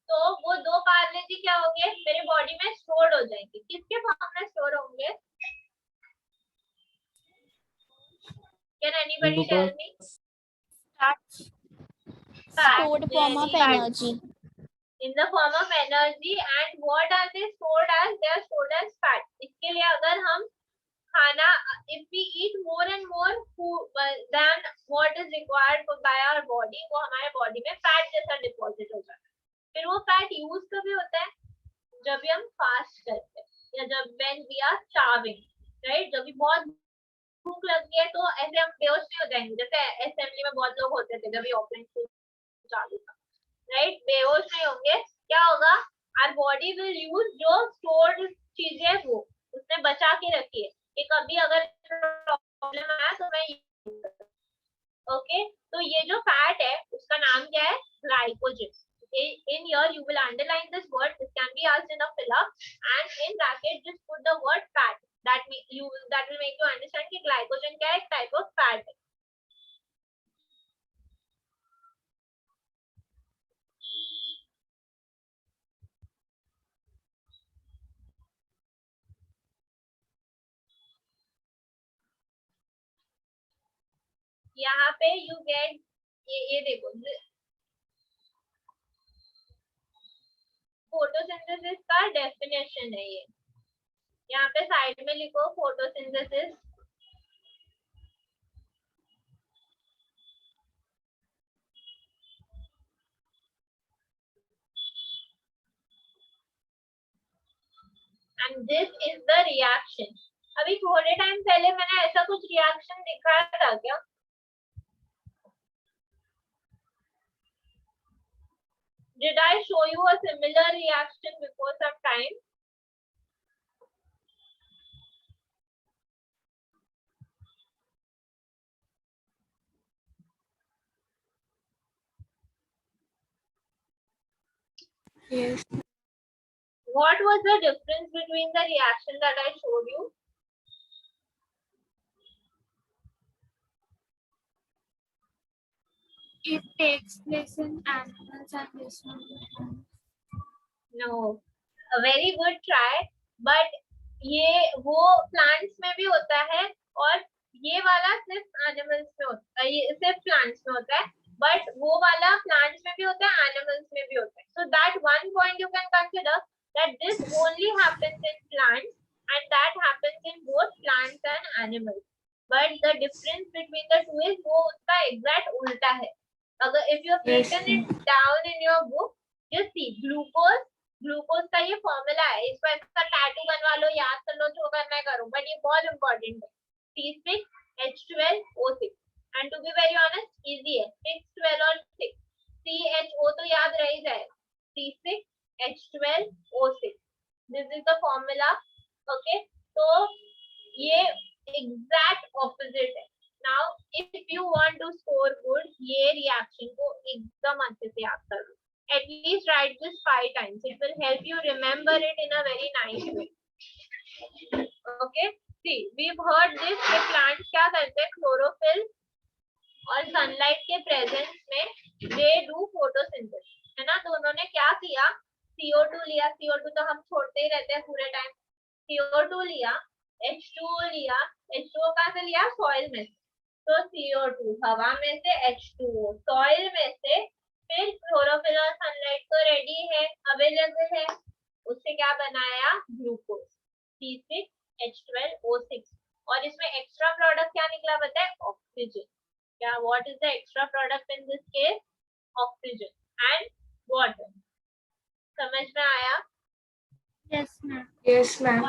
तो वो 2 पार्ले जी क्या होंगे? मेरे बॉडी में स्टोर हो जाएंगे. किसके फॉर्म में स्टोर होंगे? Can anybody tell me? Stored form of energy. In the form of energy. And what are they stored as? They are stored as fat. इसके लिए अगर हम खाना, if we eat more and more food than what is required by our body, वो हमारे body में fat जैसा deposit हो जाता है. फिर वो फैट यूज कभी होता है? जब भी हम फास्ट करते हैं, या जब when we are starving, right? जब भी बहुत भूख लगी है तो ऐसे हम बेहोश नहीं हो जाएंगे, जैसे असेंबली में बहुत लोग होते थे जब ये ओपन चालू था, राइट? बेहोश नहीं होंगे. क्या होगा? आवर बॉडी विल यूज जो स्टोर्ड चीजें वो उसने बचा के रखी है कि कभी अगर प्रॉब्लम आया तो मैं. ओके, तो ये जो फैट है उसका नाम क्या है? Glycogen. In here you will underline this word. This can be asked in a fill-up, and in bracket just put the word fat. That will make you understand कि glycogen क्या है? एक type of fat. यहाँ पे you get ये देखो photosynthesis का definition है ये, यहाँ पे साइड में लिखो photosynthesis. And this is the reaction. अभी थोड़े टाइम पहले मैंने ऐसा कुछ रिएक्शन दिखाया था क्या? Did I show you a similar reaction before some time? Yes. What was the difference between the reaction that I showed you? It takes place in animals and this one. No, a very good try, but ये वो plants में भी होता है और ये वाला सिर्फ animals में होता है, ये सिर्फ plants में होता है, but वो वाला plants में भी होता है, animals में भी होता है. So that one point you can consider that this only happens in plants and that happens in both plants and animals. But the difference between the two is वो उसका exact उल्टा है. अगर if you have written it down in your book, just see glucose का ये formula है, इसको ऐसा टैटू बनवा लो, याद कर लो, जो करना है करो, बट ये बहुत इंपॉर्टेंट है. C6H12O6 and to be very honest easy है, 6 12 और 6 CHO तो याद रह ही जाएगा, C6H12O6 this is the formula. Okay, तो ये एग्जैक्ट ऑपोजिट है. Now if you want to score good, ये रिएक्शन को एकदम अच्छे से याद कर लो. At least write this 5 times. It will help you remember it in a very nice way. Okay. See, we've heard this. The plants क्या करते हैं, chlorophyll और sunlight के presence में they do photosynthesis, है ना. तो उन्होंने क्या किया, CO2 लिया, CO2 तो हम छोड़ते ही रहते हैं पूरे टाइम. CO2 लिया, H2O लिया, H2O कहाँ से लिया, soil में से. तो CO2 हवा में से, H2O soil में से, फिर क्लोरोफिल और सनलाइट तो रेडी है, अवेलेबल है, उससे क्या बनाया, ग्लूकोज C6H12O6. और इसमें एक्स्ट्रा प्रोडक्ट क्या निकला पता है, ऑक्सीजन. क्या, what is the extra product in this case, oxygen and water. समझ में आया? Yes, ma'am. Yes, ma'am.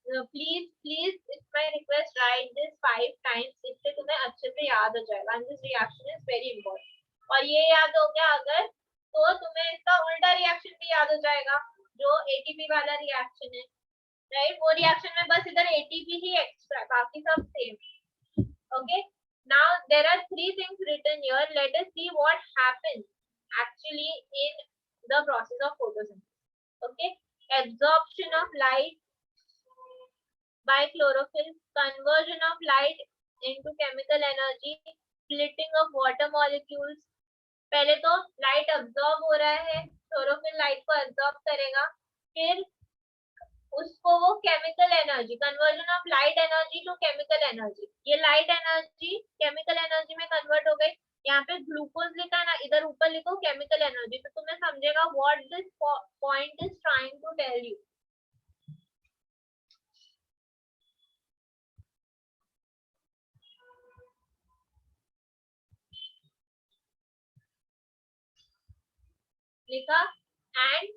Please it's my request, right this 5 times, इससे तुम्हें अच्छे से याद हो जाएगा. And this reaction is very important. और ये याद हो गया अगर, तो तुम्हें इसका उल्टा रिएक्शन भी याद हो जाएगा, जो एटीपी वाला रिएक्शन है, राइट. वो रिएक्शन में बस इधर एटीपी ही एक्स्ट्रा, बाकी सब same. Okay, now there are 3 things written here. Let us see what happens actually in the process of photosynthesis. Okay, absorption of light by chlorophyll, conversion of light into chemical energy, splitting of water molecules. पहले तो light absorb हो रहा है, chlorophyll light को absorb करेगा, फिर उसको वो chemical energy, conversion of light energy to chemical energy, ये लाइट एनर्जी केमिकल एनर्जी में कन्वर्ट हो गई. यहाँ पे ग्लूकोज लिखा ना, इधर ऊपर लिखो केमिकल एनर्जी, तो तुम्हें समझेगा what this point is trying to tell you. लिखा, and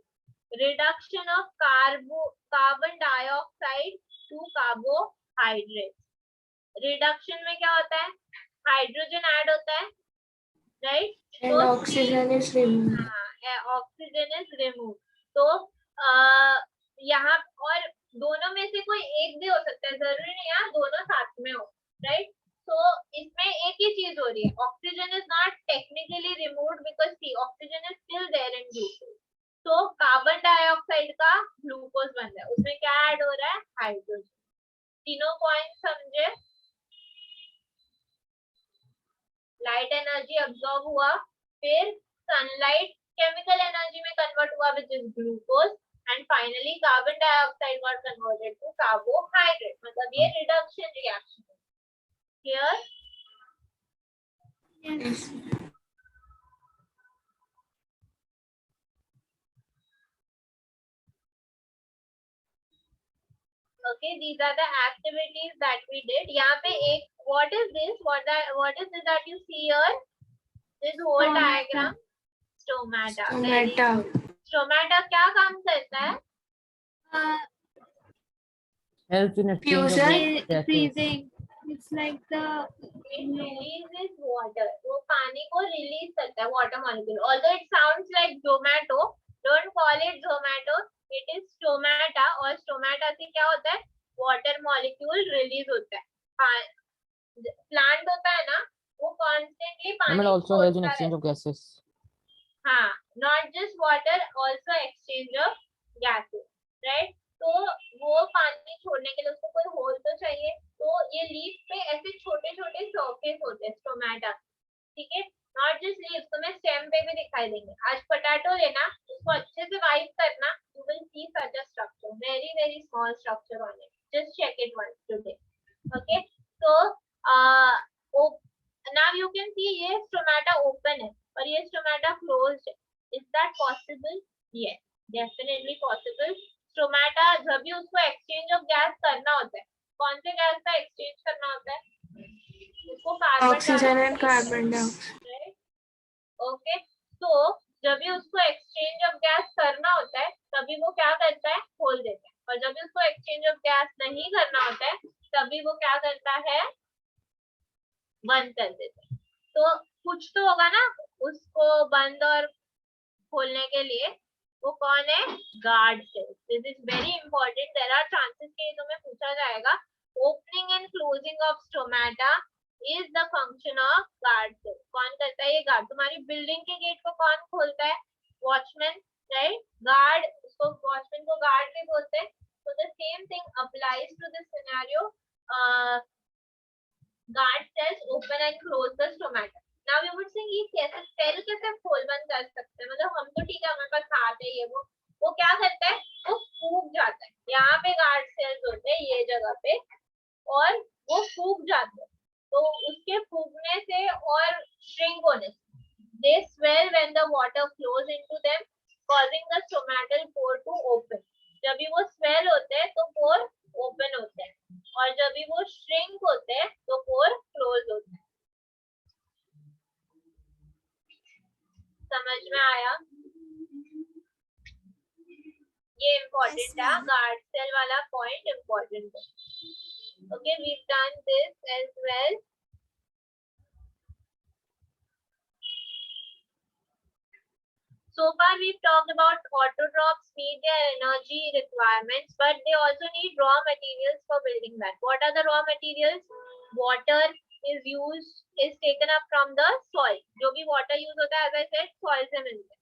reduction of carbon dioxide to carbohydrate. Reduction में क्या होता है, हाइड्रोजन ऐड होता है, right. And oxygen is removed. Oxygen is remove. तो यहाँ और दोनों में से कोई एक भी हो सकता है, जरूरी नहीं है दोनों साथ में हो, राइट. तो इसमें एक ही चीज हो रही है, oxygen is not technically removed because see oxygen is still there in glucose. तो कार्बन डाइऑक्साइड का ग्लूकोज बन रहा है, उसमें क्या ऐड हो रहा है, हाइड्रोजन. तीनों पॉइंट समझे. लाइट एनर्जी अब्सॉर्ब हुआ, फिर सनलाइट केमिकल एनर्जी में कन्वर्ट हुआ which is glucose, and finally carbon dioxide got converted to carbohydrate. मतलब ये reduction reaction. Here Yes. Okay, these are the activities that we did. यहाँ पे एक what is this? What is this that you see here? This whole Stomata. diagram. Stomata. Very Stomata. good. Stomata क्या काम करता है? Helps in exchange of Fusion. gases. Freezing. It's like the It releases water. वो पानी को release करता है water molecule. Although it sounds like zomato, don't call it zomato. It is stomata और stomata से क्या होता है? Water molecule release होता है. Plant होता है ना, वो constantly पानी It also helps in छोड़ता exchange of gases. हाँ, not just water, also exchange of gases, right? तो वो पानी छोड़ने के लिए उसको कोई होल तो चाहिए, तो ये लीफ पे ऐसे छोटे छोटे सरफेस होते हैं स्टोमेटा, ठीक है? नॉट जस्ट लीव्स, तुम्हें स्टेम पे भी दिखाई देंगे. आज पोटैटो लेना, उसको अच्छे से वाइप करना, you will see such a structure, very very small structure on it. Just check it once today. Okay, so now you can see ये स्टोमेटा ओपन है और ये स्टोमेटा क्लोज्ड है. Is that possible? Yes, definitely possible. Stomata जब भी उसको exchange of gas करना होता है, कौन से गैस का एक्सचेंज करना होता है? उसको carbon Oxygen and carbon dioxide. Okay, तो जब भी उसको एक्सचेंज ऑफ गैस करना होता है तभी वो क्या करता है? खोल देता है. और जब भी उसको एक्सचेंज ऑफ गैस नहीं करना होता है तभी वो क्या करता है? बंद कर देता है. तो कुछ तो होगा ना उसको बंद और खोलने के लिए. वो कौन है? Guard cells. This is very important. There are chances कि तुम्हें पूछा जाएगा. Opening and closing of stomata is the function of guard cell. कौन करता है ये? गार्ड. तुम्हारी बिल्डिंग के गेट को कौन खोलता है? Watchman, right? गार्ड, उसको वॉचमैन को गार्ड भी बोलते हैं. So the same thing applies to this scenario. Guard cells open and close the stomata. Now you would think ये कैसे सेल कैसे खोल बंद कर सकते हैं? मतलब हम तो ठीक है, हमारे पास हाथ है, ये वो क्या करता है? वो फूक जाता है. यहाँ पे गार्ड सेल्स होते हैं ये जगह पे और वो फूक जाते हैं. तो उसके फूकने से और श्रिंक होने से they swell when the water flows into them, causing the stomatal pore to open. जब भी वो स्वेल होते हैं तो पोर ओपन होते हैं और जब भी वो श्रिंक होते हैं तो पोर क्लोज होते हैं. समझ में आया? ये इम्पोर्टेंट है, गार्ड सेल वाला पॉइंट इम्पोर्टेंट है. Okay, we done this as well. So far we've talked about autotrophs meet their energy requirements, but they also need raw materials for building that. What are the raw materials? Water is taken up from the soil. जो भी water use होता है, as I said, soil से मिलता है.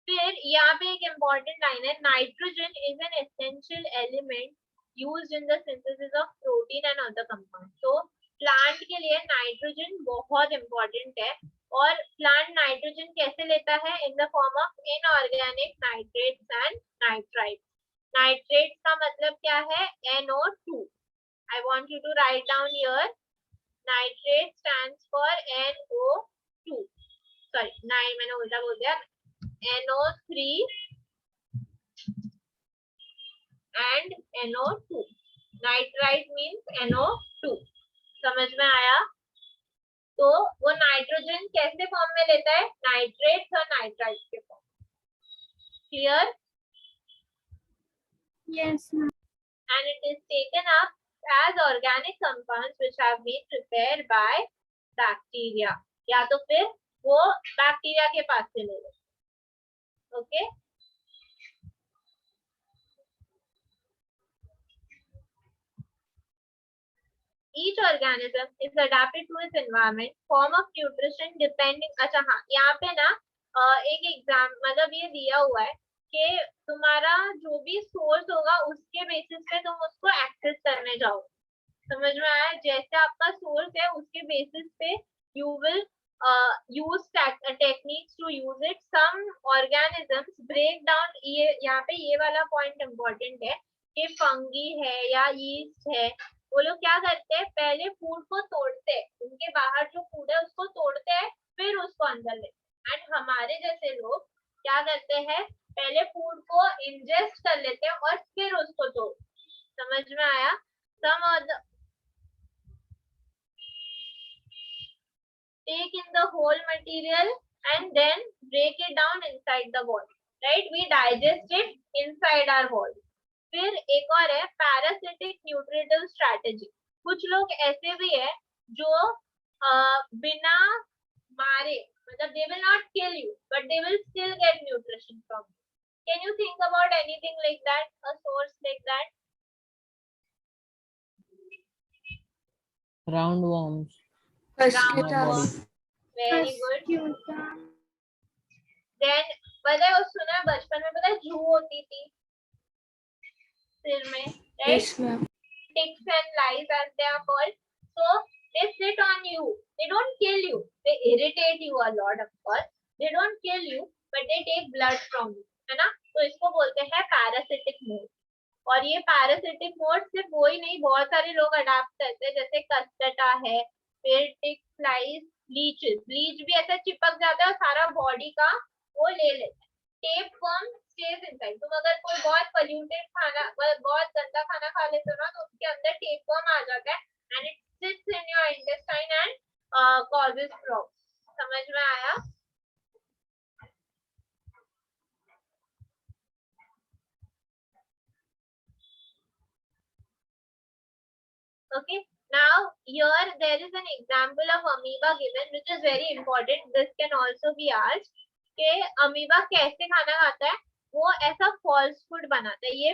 फिर यहाँ पे एक important line है, nitrogen is an essential element used in the synthesis of protein and other compounds. So plant के लिए nitrogen बहुत important है. और प्लांट नाइट्रोजन कैसे लेता है? In the form of inorganic nitrates and nitrites. Nitrates का मतलब क्या है? NO2. I want you to write down here. Nitrate stands for NO2. Sorry, मैंने उल्टा बोल दिया. NO3 and NO2. Nitrite means NO2. समझ में आया? तो वो नाइट्रोजन कैसे फॉर्म में लेता है? नाइट्रेट्स और नाइट्राइट्स के form. Clear? yes, ma'am. And it is taken up as organic compounds which have been prepared by bacteria. या तो फिर वो बैक्टीरिया के पास से ले लो. Okay, each organism is adapted to its environment, form of nutrition depending. अच्छा हाँ, यहाँ पे ना एक एग्जाम मतलब ये दिया हुआ है कि तुम्हारा जो भी सोर्स होगा उसके बेसिस पे तुम उसको एक्सेस करने जाओ. समझ में आया? जैसे आपका सोर्स है उसके बेसिस पे you will use techniques to use it. Some organisms break down. ये यहाँ पे ये वाला पॉइंट इम्पोर्टेंट है कि फंगी है या यीस्ट है, वो लोग क्या करते हैं? पहले फूड को तोड़ते हैं, उनके बाहर जो फूड है उसको तोड़ते हैं, फिर उसको अंदर लेते हैं। एंड हमारे जैसे लोग क्या करते हैं, पहले फूड को इंजेस्ट कर लेते हैं और फिर उसको तोड़ते हैं। समझ में आया? Some of the take in the whole material and then break it down inside the body, right? We digest it inside our body. फिर एक और है पैरासिटिक न्यूट्रिटिव स्ट्रैटेजी। कुछ लोग ऐसे भी है जो बिना मारे, मतलब they will not kill you but they will still get nutrition from you. Can you think about anything like that, a source like that? Roundworms. Mosquitoes. Very good. Mosquito. Then पता है, वो सुना है बचपन में, पता है जू होती थी सिर में, right? Yes, ma'am. Ticks and lice as they are called. So they sit on you. They don't kill you. They irritate you a lot, of course. They don't kill you, but they take blood from you, है ना? तो इसको बोलते हैं parasitic mode. और ये parasitic mode सिर्फ वो ही नहीं, बहुत सारे लोग अडाप्ट करते हैं, जैसे कस्टटा है, फिर टिक, फ्लाइज, लीचेस। लीच भी ऐसा चिपक जाता है और सारा बॉडी का वो ले लेता है। Tape worm stage inside. तुम अगर कोई बहुत पोल्यूटेड खाना, बहुत गंदा खाना खा लेते हो ना, तो उसके अंदर टेप वर्म आ जाता है and it sits in your intestine and causes problem. समझ में आया? Okay. Now here there is an example of amoeba given, which is very important. This can also be asked कि amoeba कैसे खाना खाता है? वो ऐसा false food बनाता है।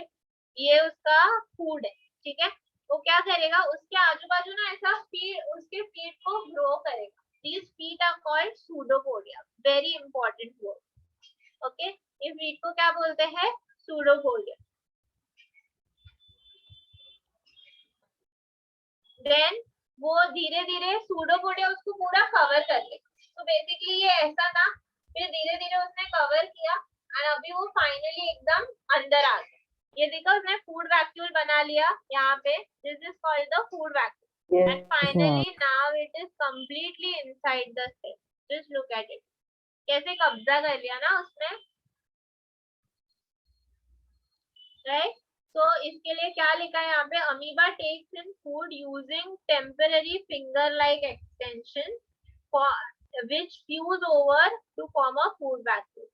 ये उसका food है, ठीक है? वो क्या करेगा, उसके आजू बाजू ना ऐसा उसके feet को grow करेगा। These feet are called pseudopodia. Very important word. Okay? इस feet को क्या बोलते हैं? Pseudopodia. देन वो धीरे धीरे सूडोपोडिया उसको पूरा कवर कर लेगा। तो बेसिकली ये ऐसा था, फिर धीरे धीरे उसने कवर किया और अभी वो फाइनली एकदम अंदर आ गया। ये देखो उसने फूड वैक्यूल बना लिया यहाँ पे। This is called the food vacuole and finally now it is completely inside the cell. Just look at it, कैसे कब्जा कर लिया ना उसने, राइट? तो इसके लिए क्या लिखा है यहाँ पे, amoeba takes in food using temporary finger like extension which fuse over to form a food vacuole.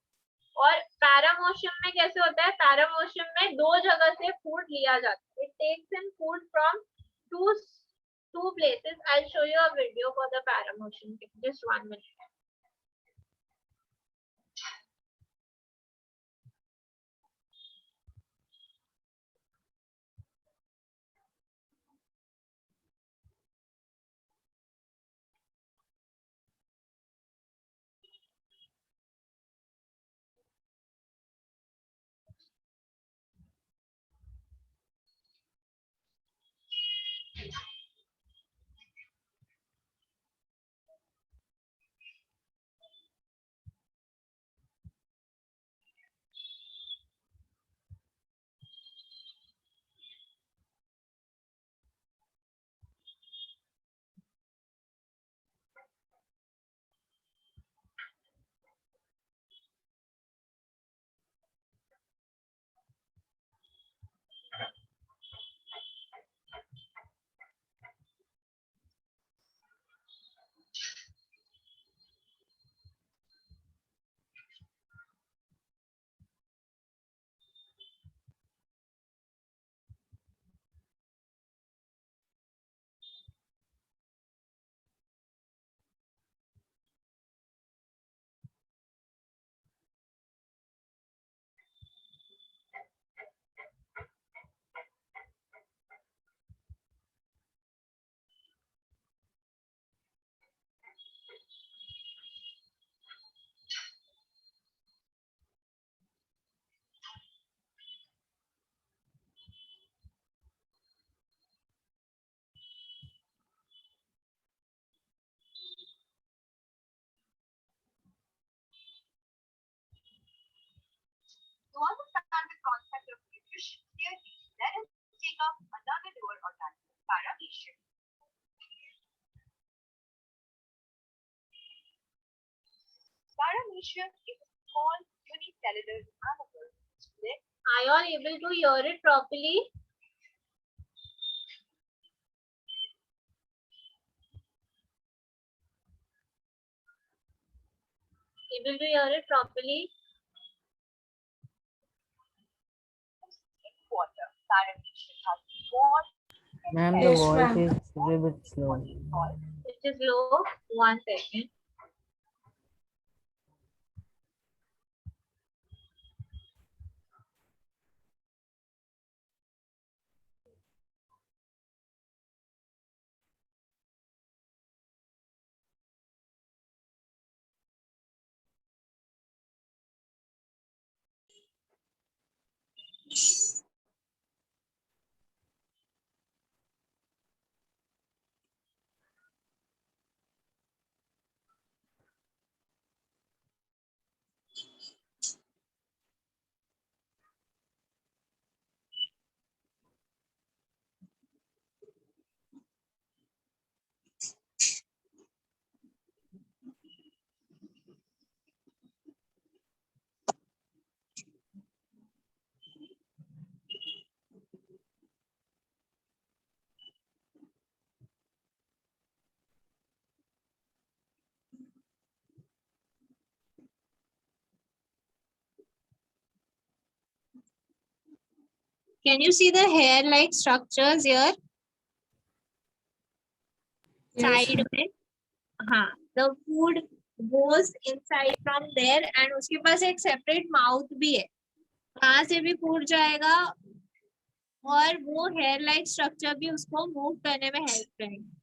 और पैरामोशियम में कैसे होता है, पैरामोशियम में दो जगह से फूड लिया जाता है। It takes in food from two places. I will show you a video for the paramecium, just 1 minute. To understand the concept of nutrition clearly, let us take up another lower organism, Paramecium. Fish is a small unicellular animal. Are you all able to hear it properly? Able to hear it properly? Water. Ma'am, the Yes, voice ma'am. is a little bit slow. It is low. 1 second. Can you see the hair-like structures here? Yes. Side में, हाँ, the food goes inside from there and उसके पास एक separate mouth भी है, वहाँ से भी food जाएगा और वो hair-like structure भी उसको move करने में help करेंगे.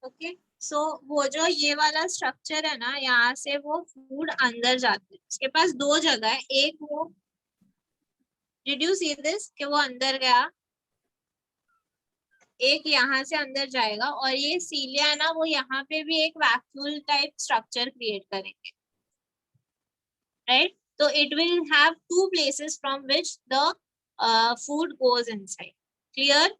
ओके, सो वो जो ये वाला स्ट्रक्चर है ना, यहाँ से वो फूड अंदर जाते हैं, उसके पास दो जगह है, एक वो, डिड यू सी दिस कि वो अंदर गया, एक यहाँ से अंदर जाएगा और ये सीलिया है ना, वो यहाँ पे भी एक वैक्यूल टाइप स्ट्रक्चर क्रिएट करेंगे, राइट? तो it will have two places from which the food goes inside. Clear?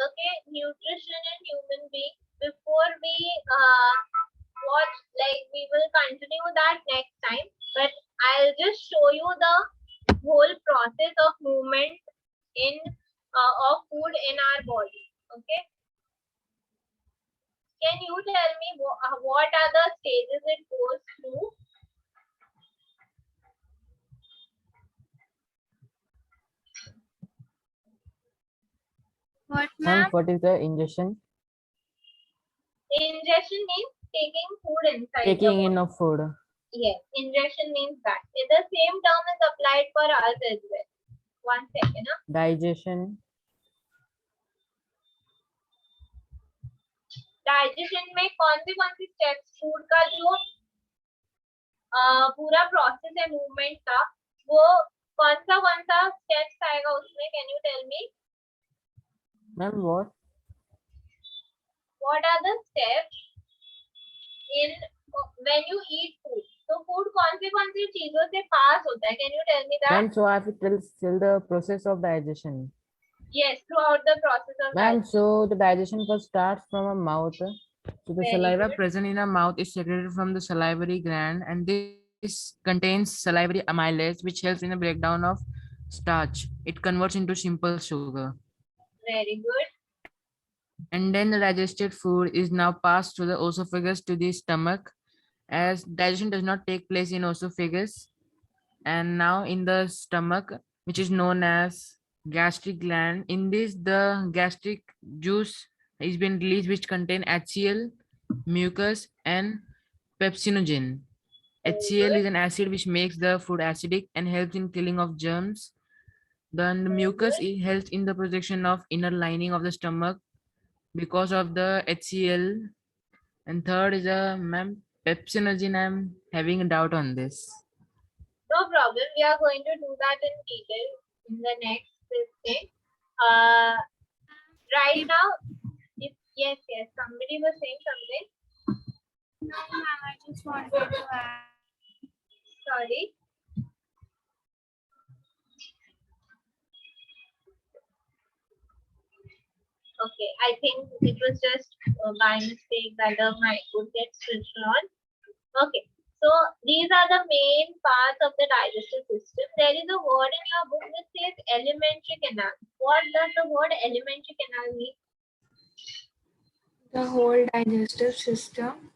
Okay, nutrition and human being. Before we watch, like we will continue that next time, but I'll just show you the whole process of movement in of food in our body. Okay, can you tell me what are the stages it goes through? What, Ma'am, ma'am? what is the ingestion? Ingestion means taking food inside. Taking in of food. Yes, ingestion means that. The same term is applied for us as well. 1 second. Digestion. Digestion में कौन सी steps, food का जो पूरा process है movement का, वो कौन सा स्टेप्स आएगा उसमें? Can you tell me? Ma'am, what? what are the steps in when you eat food? So food कौन सी चीजों से pass होता है? Can you tell me that? Ma'am, so I have to tell the process of digestion. Yes, throughout the process of Ma'am, digestion. so the digestion first starts from a mouth. So the Very saliva good. present in a mouth is secreted from the salivary gland, and this contains salivary amylase, which helps in the breakdown of starch. It converts into simple sugar. Very good. And then the digested food is now passed through the esophagus to the stomach, as digestion does not take place in esophagus and now in the stomach, which is known as gastric gland. In this, the gastric juice is been released, which contain HCl, mucus, and pepsinogen. HCl is an acid which makes the food acidic and helps in killing of germs. Then the mucus it helps in the protection of inner lining of the stomach because of the HCl. And third is a ma'am pepsinogen. I'm having a doubt on this. No problem. We are going to do that in detail in the next thing. Right now, yes, somebody was saying something. No, ma'am, I just wanted to add. Sorry. Okay, I think it was just by mistake that the mic would get switched on. Okay, so these are the main parts of the digestive system. There is a word in your book that says alimentary canal. What does the word alimentary canal mean? The whole digestive system.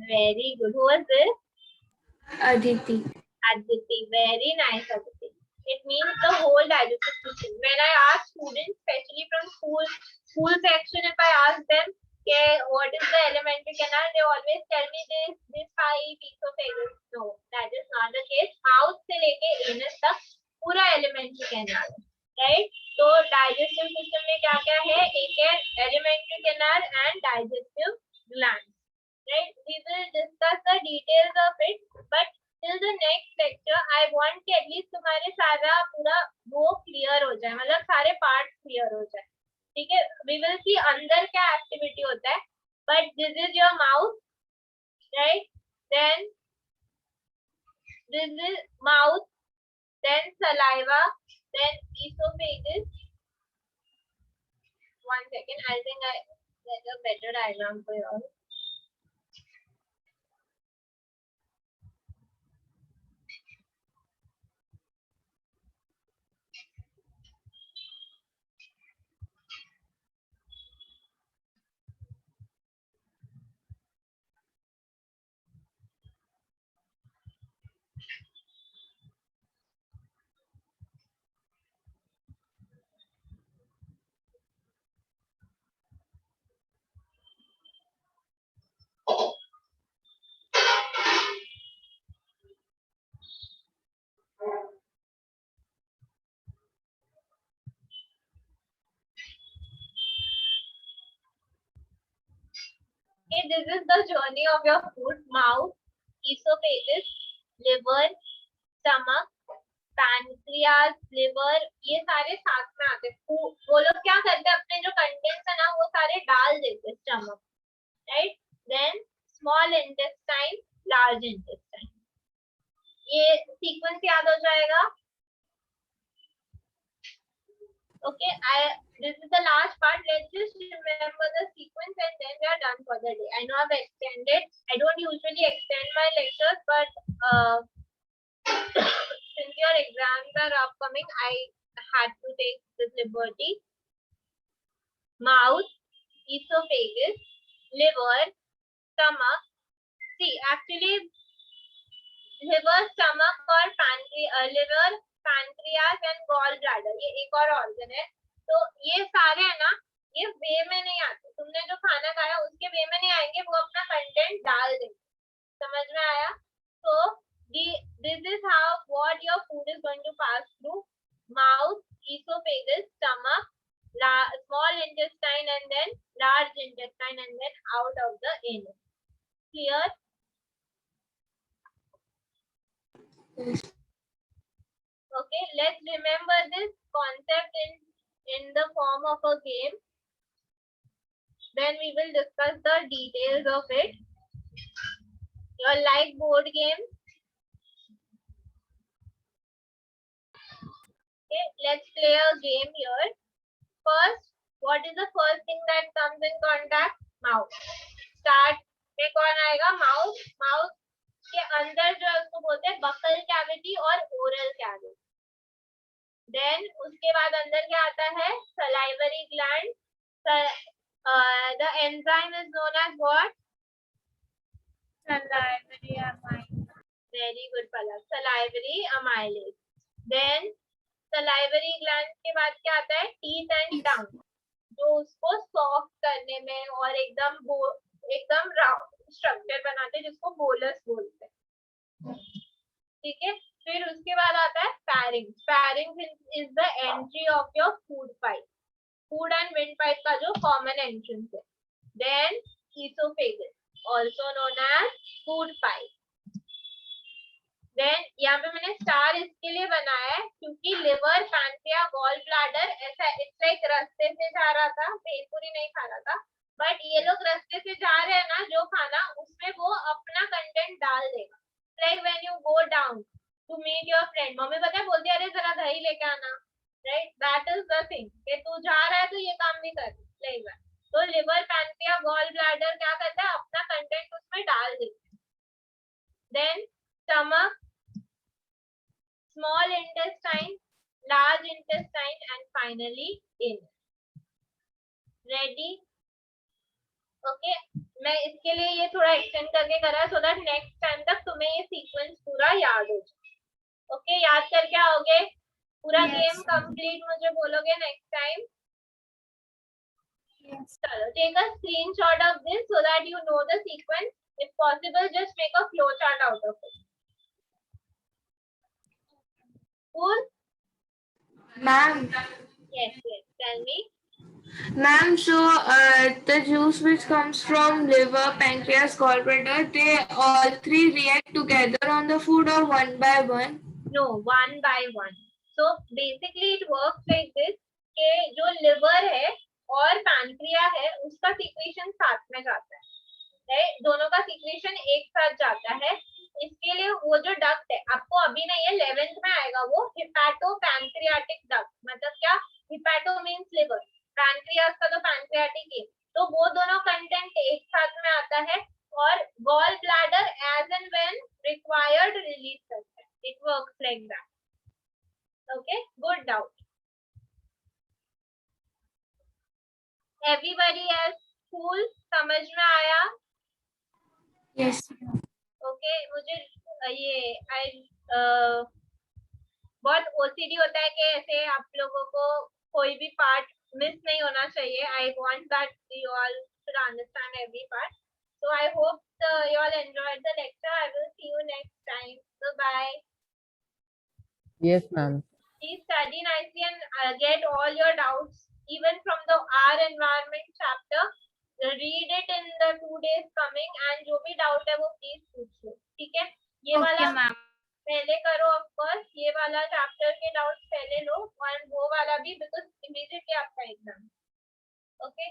Very good. Who was this? Aditi. Aditi. Very nice, Aditi. It means the whole digestive system. When I ask students, especially from school section, if I ask them, okay, what is the alimentary canal, they always tell me this pipe, esophagus. No, that is not the case. Mouth से लेके anus तक पूरा alimentary canal, right? So digestive system में क्या क्या है? एक है alimentary canal and digestive glands, right? We will discuss the details of it, but till the next lecture I want कि at least तुम्हारे सारा पूरा वो clear हो जाए, मतलब सारे parts clear हो जाए, ठीक है? We will see अंदर क्या activity होता है, but this is your mouth, right? Then this is mouth, then saliva, then esophagus. One second, I think I get a better diagram for you all. Okay, this is the journey of your food: mouth, esophagus, liver, stomach, pancreas, liver, ये सारे साथ में आते हैं. वो लोग क्या करते हैं, अपने जो कंटेंट्स है ना वो सारे डाल देते हैं stomach, right? Then small intestine, large intestine. ये सीक्वेंस याद हो जाएगा. Okay, this is the last part. Let's just remember the sequence and then we are done for the day. I know I've extended. I don't usually extend my lectures, but since your exams are upcoming, I had to take this liberty. Mouth, esophagus, liver, stomach. See, actually, liver, stomach और liver, pancreas and gallbladder ये एक और organ है. तो ये सारे है ना, ये वे में नहीं आते. तुमने जो खाना खाया उसके वे में नहीं आएंगे, वो अपना कंटेंट डाल देंगे. समझ में आया? So this is how what your food is going to pass through: mouth, esophagus, stomach, small intestine, and then large intestine, and then out of the anus. Clear? Okay, let's remember this concept in the form of a game. then we will discuss the details of it. You all like board games? Okay, let's play a game here. First, what is the first thing that comes in contact? Mouth. Start में कौन आएगा? Mouth. Mouth के अंदर जो है उसको बोलते हैं buccal cavity और oral cavity. Then उसके बाद अंदर क्या आता है? Salivary gland. The enzyme is known as what? Salivary amylase. Very good, Palak. Salivary amylase. Then salivary gland के बाद क्या आता है? Teeth and tongue. जो उसको सॉफ्ट करने में और एकदम राउंड स्ट्रक्चर बनाते हैं जिसको बोलस बोलते हैं. ठीक है. फिर उसके बाद आता है pharynx. Pharynx is the entry of your food pipe. Food and windpipe का जो common entrance है. Then esophagus, also known as food pipe. Then यहाँ पे मैंने स्टार इसके लिए बनाया है क्योंकि लिवर, पैनक्रिया, गॉल ब्लैडर ऐसा इट्स लाइक रास्ते से जा रहा था, भेलपुरी नहीं खा रहा था, बट ये लोग रास्ते से जा रहे हैं ना जो खाना, उसमें वो अपना कंटेंट डाल देगा. Like when you go down to meet your friend, mummy पता है बोलती है अरे जरा दही लेके आना, right? That is the thing कि तू जा रहा है तो ये काम भी कर लेगा. तो लिवर, पैनक्रिया, गॉल ब्लैडर क्या करता है? अपना कंटेंट उसमें डाल देता है. Then stomach, small intestine, large intestine, and finally anus. Ready? Okay. मैं इसके लिए ये थोड़ा एक्सटेंड करके करा so that next time तक तुम्हें ये सीक्वेंस पूरा याद हो जाए. Okay, याद करके आओगे? पूरा गेम कंप्लीट मुझे बोलोगे नेक्स्ट टाइम? Yes. चलो, take a screenshot of this so that you know the sequence. If possible, just make a flow chart out of it. Cool? Ma'am, Yes, tell me. ma'am, so the juice which comes from liver, pancreas, gallbladder, they all three react together on the food or one by one? No, one by one. So basically it works like this कि जो liver है और pancreas है उसका secretion साथ में जाता है, right? दोनों का secretion एक साथ जाता है. इसके लिए वो जो डक्ट है आपको अभी नहीं है 11th में आएगा, वो हिपैटोपैंक्रियाटिक डक्ट. मतलब क्या? हिपैटो मींस लिवर, पैनक्रियास का तो पैनक्रियाटिक ही, तो वो दोनों कंटेंट एक साथ में आता है और gall bladder as and when required release करता है. It works like that. Okay, good doubt. Everybody else cool? समझ में आया? Yes. ओके. मुझे ये बहुत ओसीडी होता है कि ऐसे आप लोगों को कोई भी पार्ट मिस नहीं होना चाहिए. I want that you all should understand every part. So I hope you all enjoyed the lecture. I will see you next time. Bye. Yes, ma'am. Please study nicely and get all your doubts even from the our environment chapter. Read it in the 2 days coming and जो भी doubt है वो please पूछ लो. ठीक है? ये वाला पहले करो, ऑफ कोर्स ये वाला चैप्टर के डाउट्स पहले लो और वो वाला भी, बिकॉज इमीडिएटली आपका exam. Okay,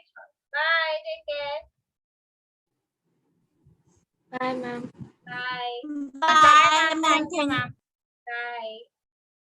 bye, take care. Bye, ma'am. Bye Bye, ma'am. Bye.